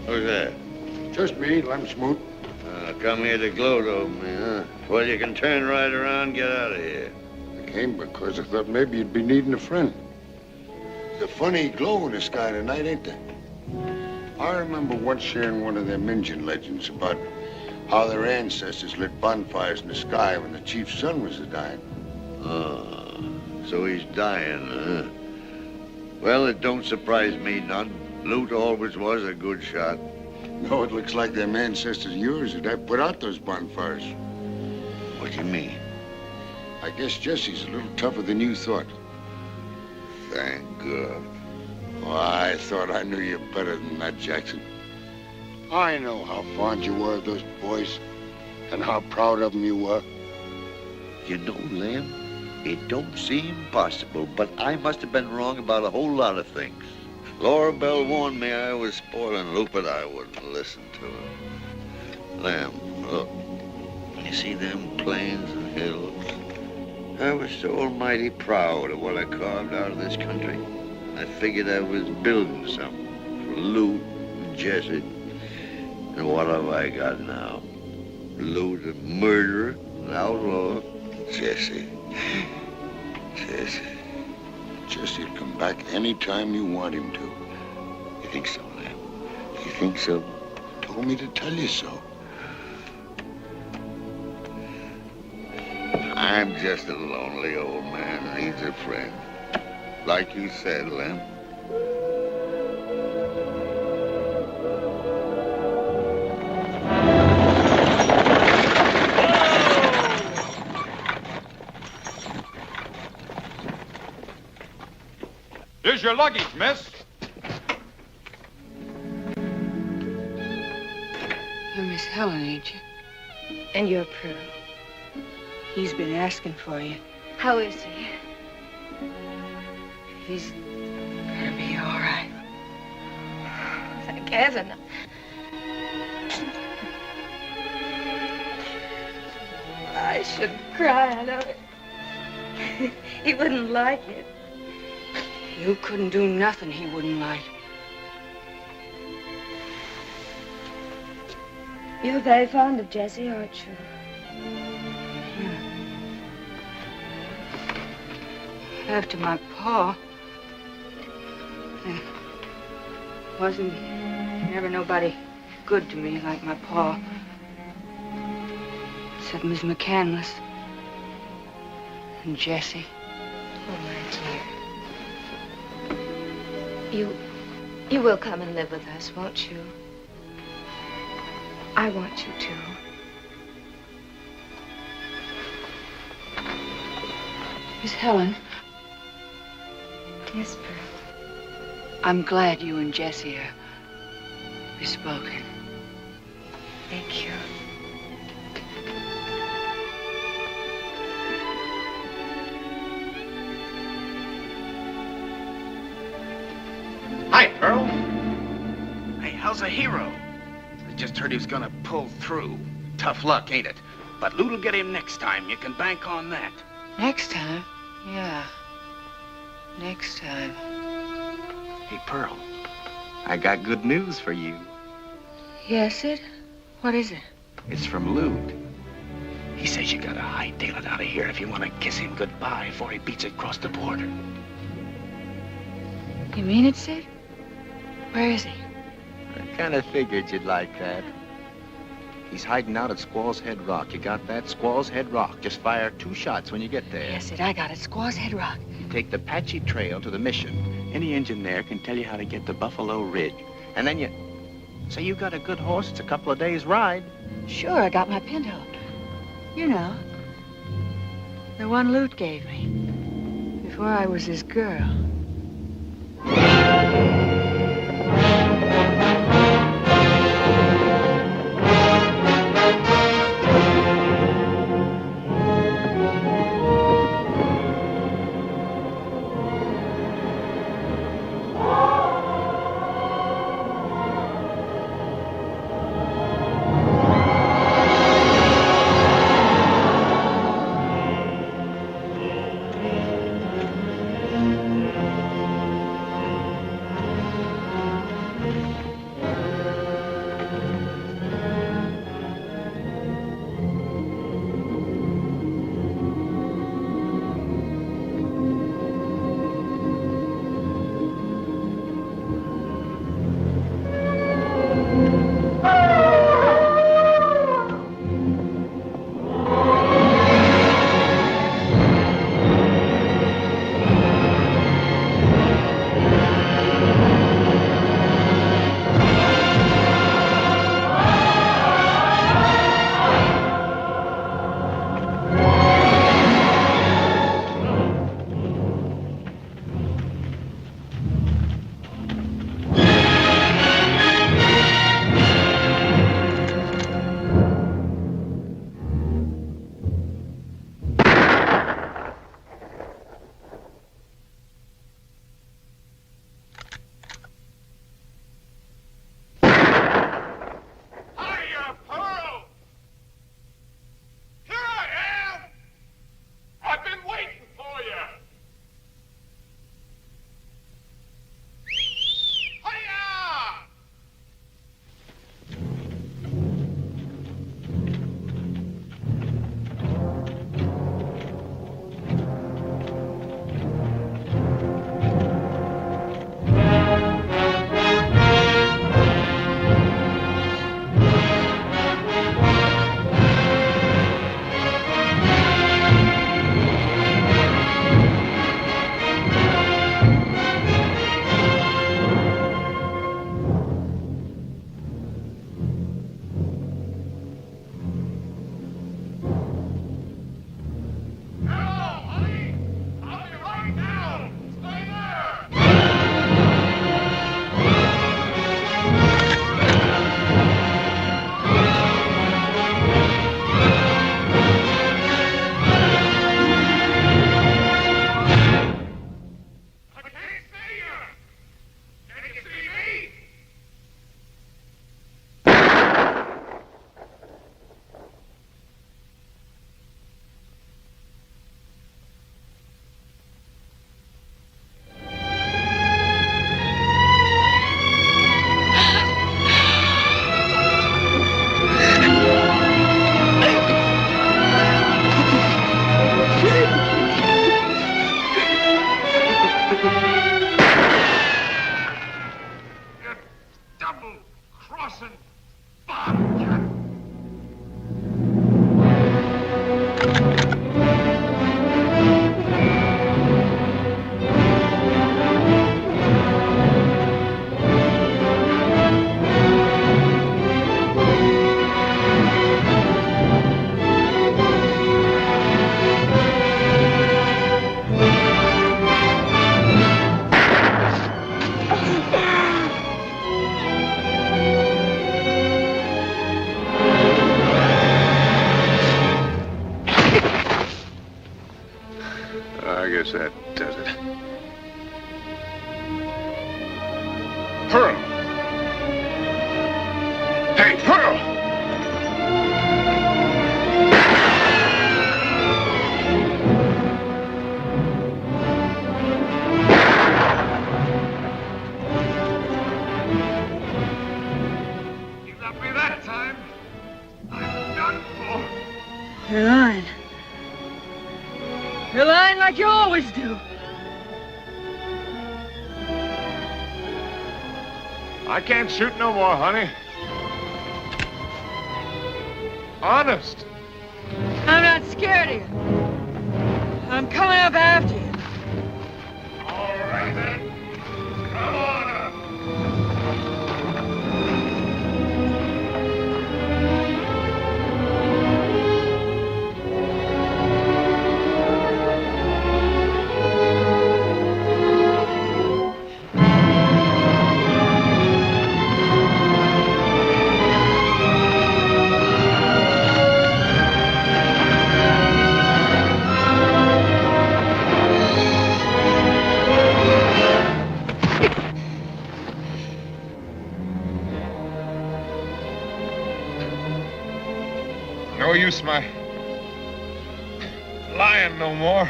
S7: Who's that?
S2: Just me, Lemsmoot.
S7: Come here to gloat over me, huh? Well, you can turn right around and get out of here.
S2: I came because I thought maybe you'd be needing a friend. There's a funny glow in the sky tonight, ain't there? I remember once hearing one of them Indian legends about how their ancestors lit bonfires in the sky when the chief's son was a-dying.
S7: Oh, so he's dying, huh? Well, it don't surprise me none. Lute always was a good shot.
S2: No, it looks like them ancestors of yours that have put out those bonfires.
S7: What do you mean?
S2: I guess Jesse's a little tougher than you thought.
S7: Thank God.
S2: Oh, I thought I knew you better than that, Jackson. I know how fond you were of those boys and how proud of them you were.
S7: You know, Lem, it don't seem possible, but I must have been wrong about a whole lot of things. Laura Bell warned me I was spoiling Lute, but I wouldn't listen to her. Lem, look. You see them plains and hills? I was so almighty proud of what I carved out of this country. I figured I was building something for Lute and Jesse. And what have I got now? Lute, a murderer, an outlaw. Jesse.
S2: Jesse'll come back any time you want him to.
S7: You think so, Lem? You think so?
S2: Told me to tell you so.
S7: I'm just a lonely old man and needs a friend. Like you said, Lem.
S18: Here's your luggage, miss.
S3: You're Miss Helen, ain't you?
S1: And you're Pearl.
S3: He's been asking for you.
S1: How is he?
S3: He's gonna be all right.
S1: Thank heaven. I shouldn't cry, I know it. He wouldn't like it.
S3: You couldn't do nothing he wouldn't like.
S1: You're very fond of Jesse, aren't you?
S3: After my pa. There wasn't never nobody good to me like my pa. Except Miss McCandless. And Jessie.
S1: Oh, my dear. You will come and live with us, won't you? I want you to.
S3: Miss Helen.
S1: Yes, Pearl.
S3: I'm glad you and Jessie are bespoken.
S1: Thank you.
S14: Hi, Pearl. Hey, how's the hero? I just heard he was gonna pull through. Tough luck, ain't it? But Loot'll get him next time. You can bank on that.
S3: Next time? Yeah. Next time.
S14: Hey, Pearl, I got good news for you.
S3: Yes, Sid? What is it?
S14: It's from Loot. He says you gotta hightail it out of here if you want to kiss him goodbye before he beats it across the border.
S3: You mean it, Sid? Where is he?
S12: I kind of figured you'd like that. He's hiding out at Squaw's Head Rock. You got that? Squaw's Head Rock. Just fire 2 shots when you get there.
S3: Yes, Sid, I got it. Squaw's Head Rock.
S12: You take the patchy trail to the mission. Any engine there can tell you how to get to Buffalo Ridge. And then you... Say you got a good horse. It's a couple of days' ride.
S3: Sure, I got my pinto. You know, the one Loot gave me. Before I was his girl.
S9: I guess that does it. Pearl! Hey, Pearl!
S18: You got me that time. I'm done for.
S3: You're lying. You're lying like you always do.
S9: I can't shoot no more, honey. Honest.
S3: I'm not scared of you. I'm coming up after you.
S9: All right, then. Come on up. No use my lying no more.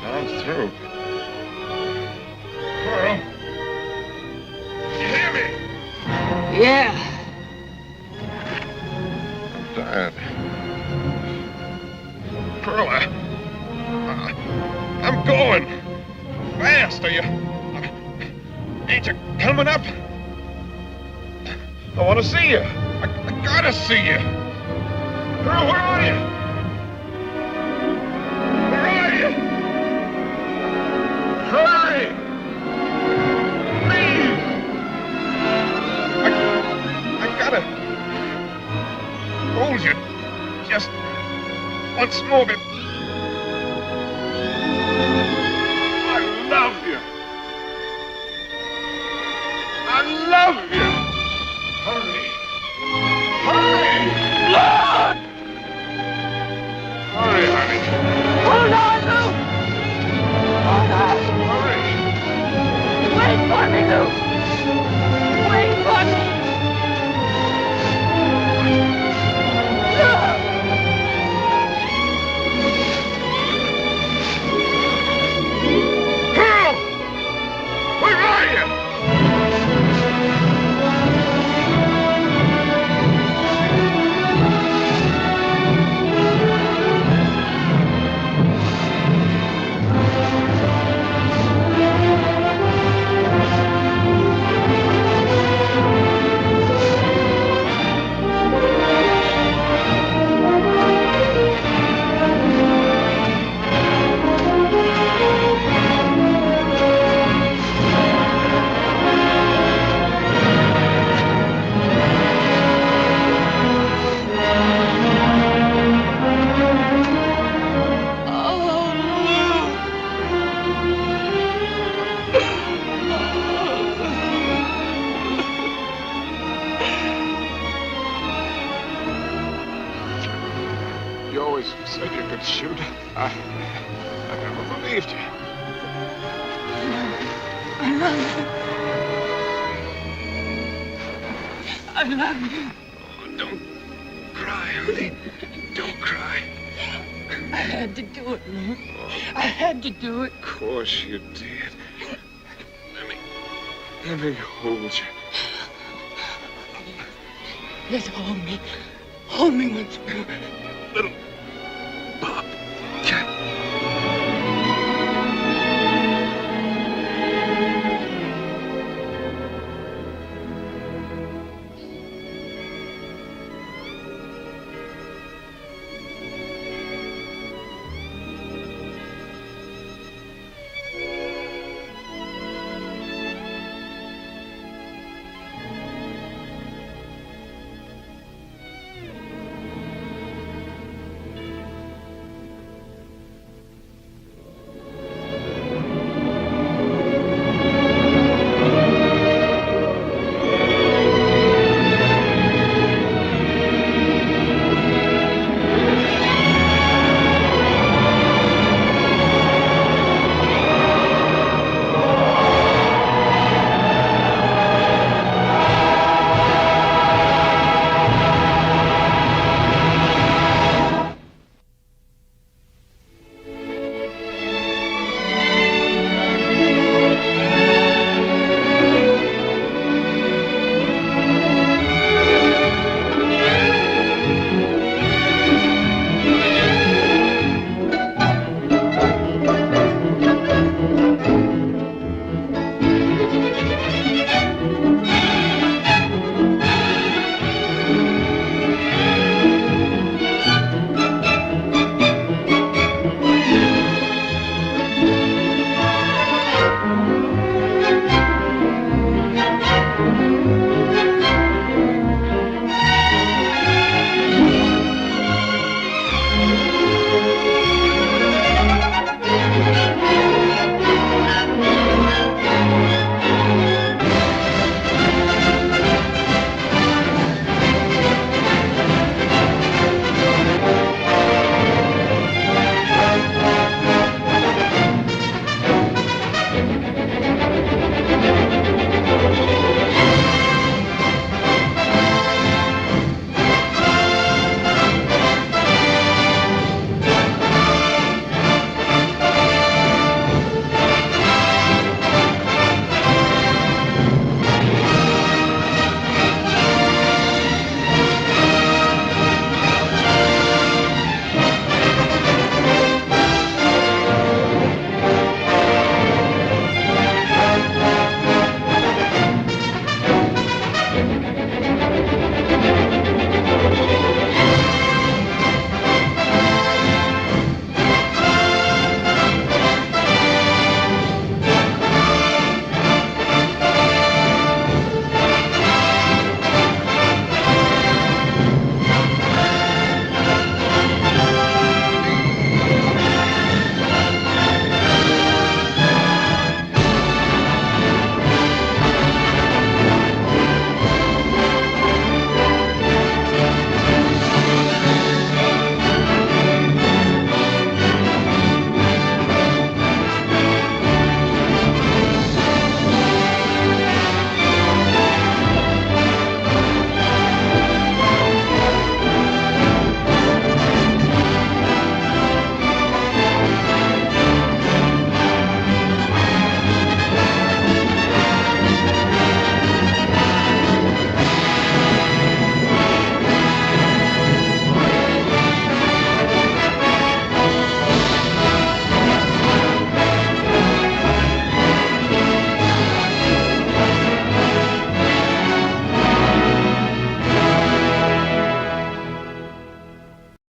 S9: I'm through. Pearl, you hear me?
S3: Yeah.
S9: Dying. Pearl, I'm going. Fast, are you? Ain't you coming up? I want to see you. I gotta see you. Pearl, where are you? Where are you? Hurry! Please! I gotta hold you just once more. I love you. I love you. Hurry. Hurry! Lord! Hurry, honey.
S3: Hold on, Luke! Hold on!
S9: Hurry!
S3: Wait for me, Luke! Wait for me! Luke!
S9: Pearl! Where are you? You always said you could shoot. I never believed you.
S3: I love you. I love you.
S9: Oh, don't cry, honey. Don't cry.
S3: I had to do it, Luke. I had to do it.
S9: Of course you did. Let me hold you.
S3: Just hold me. Hold me once more.
S9: Little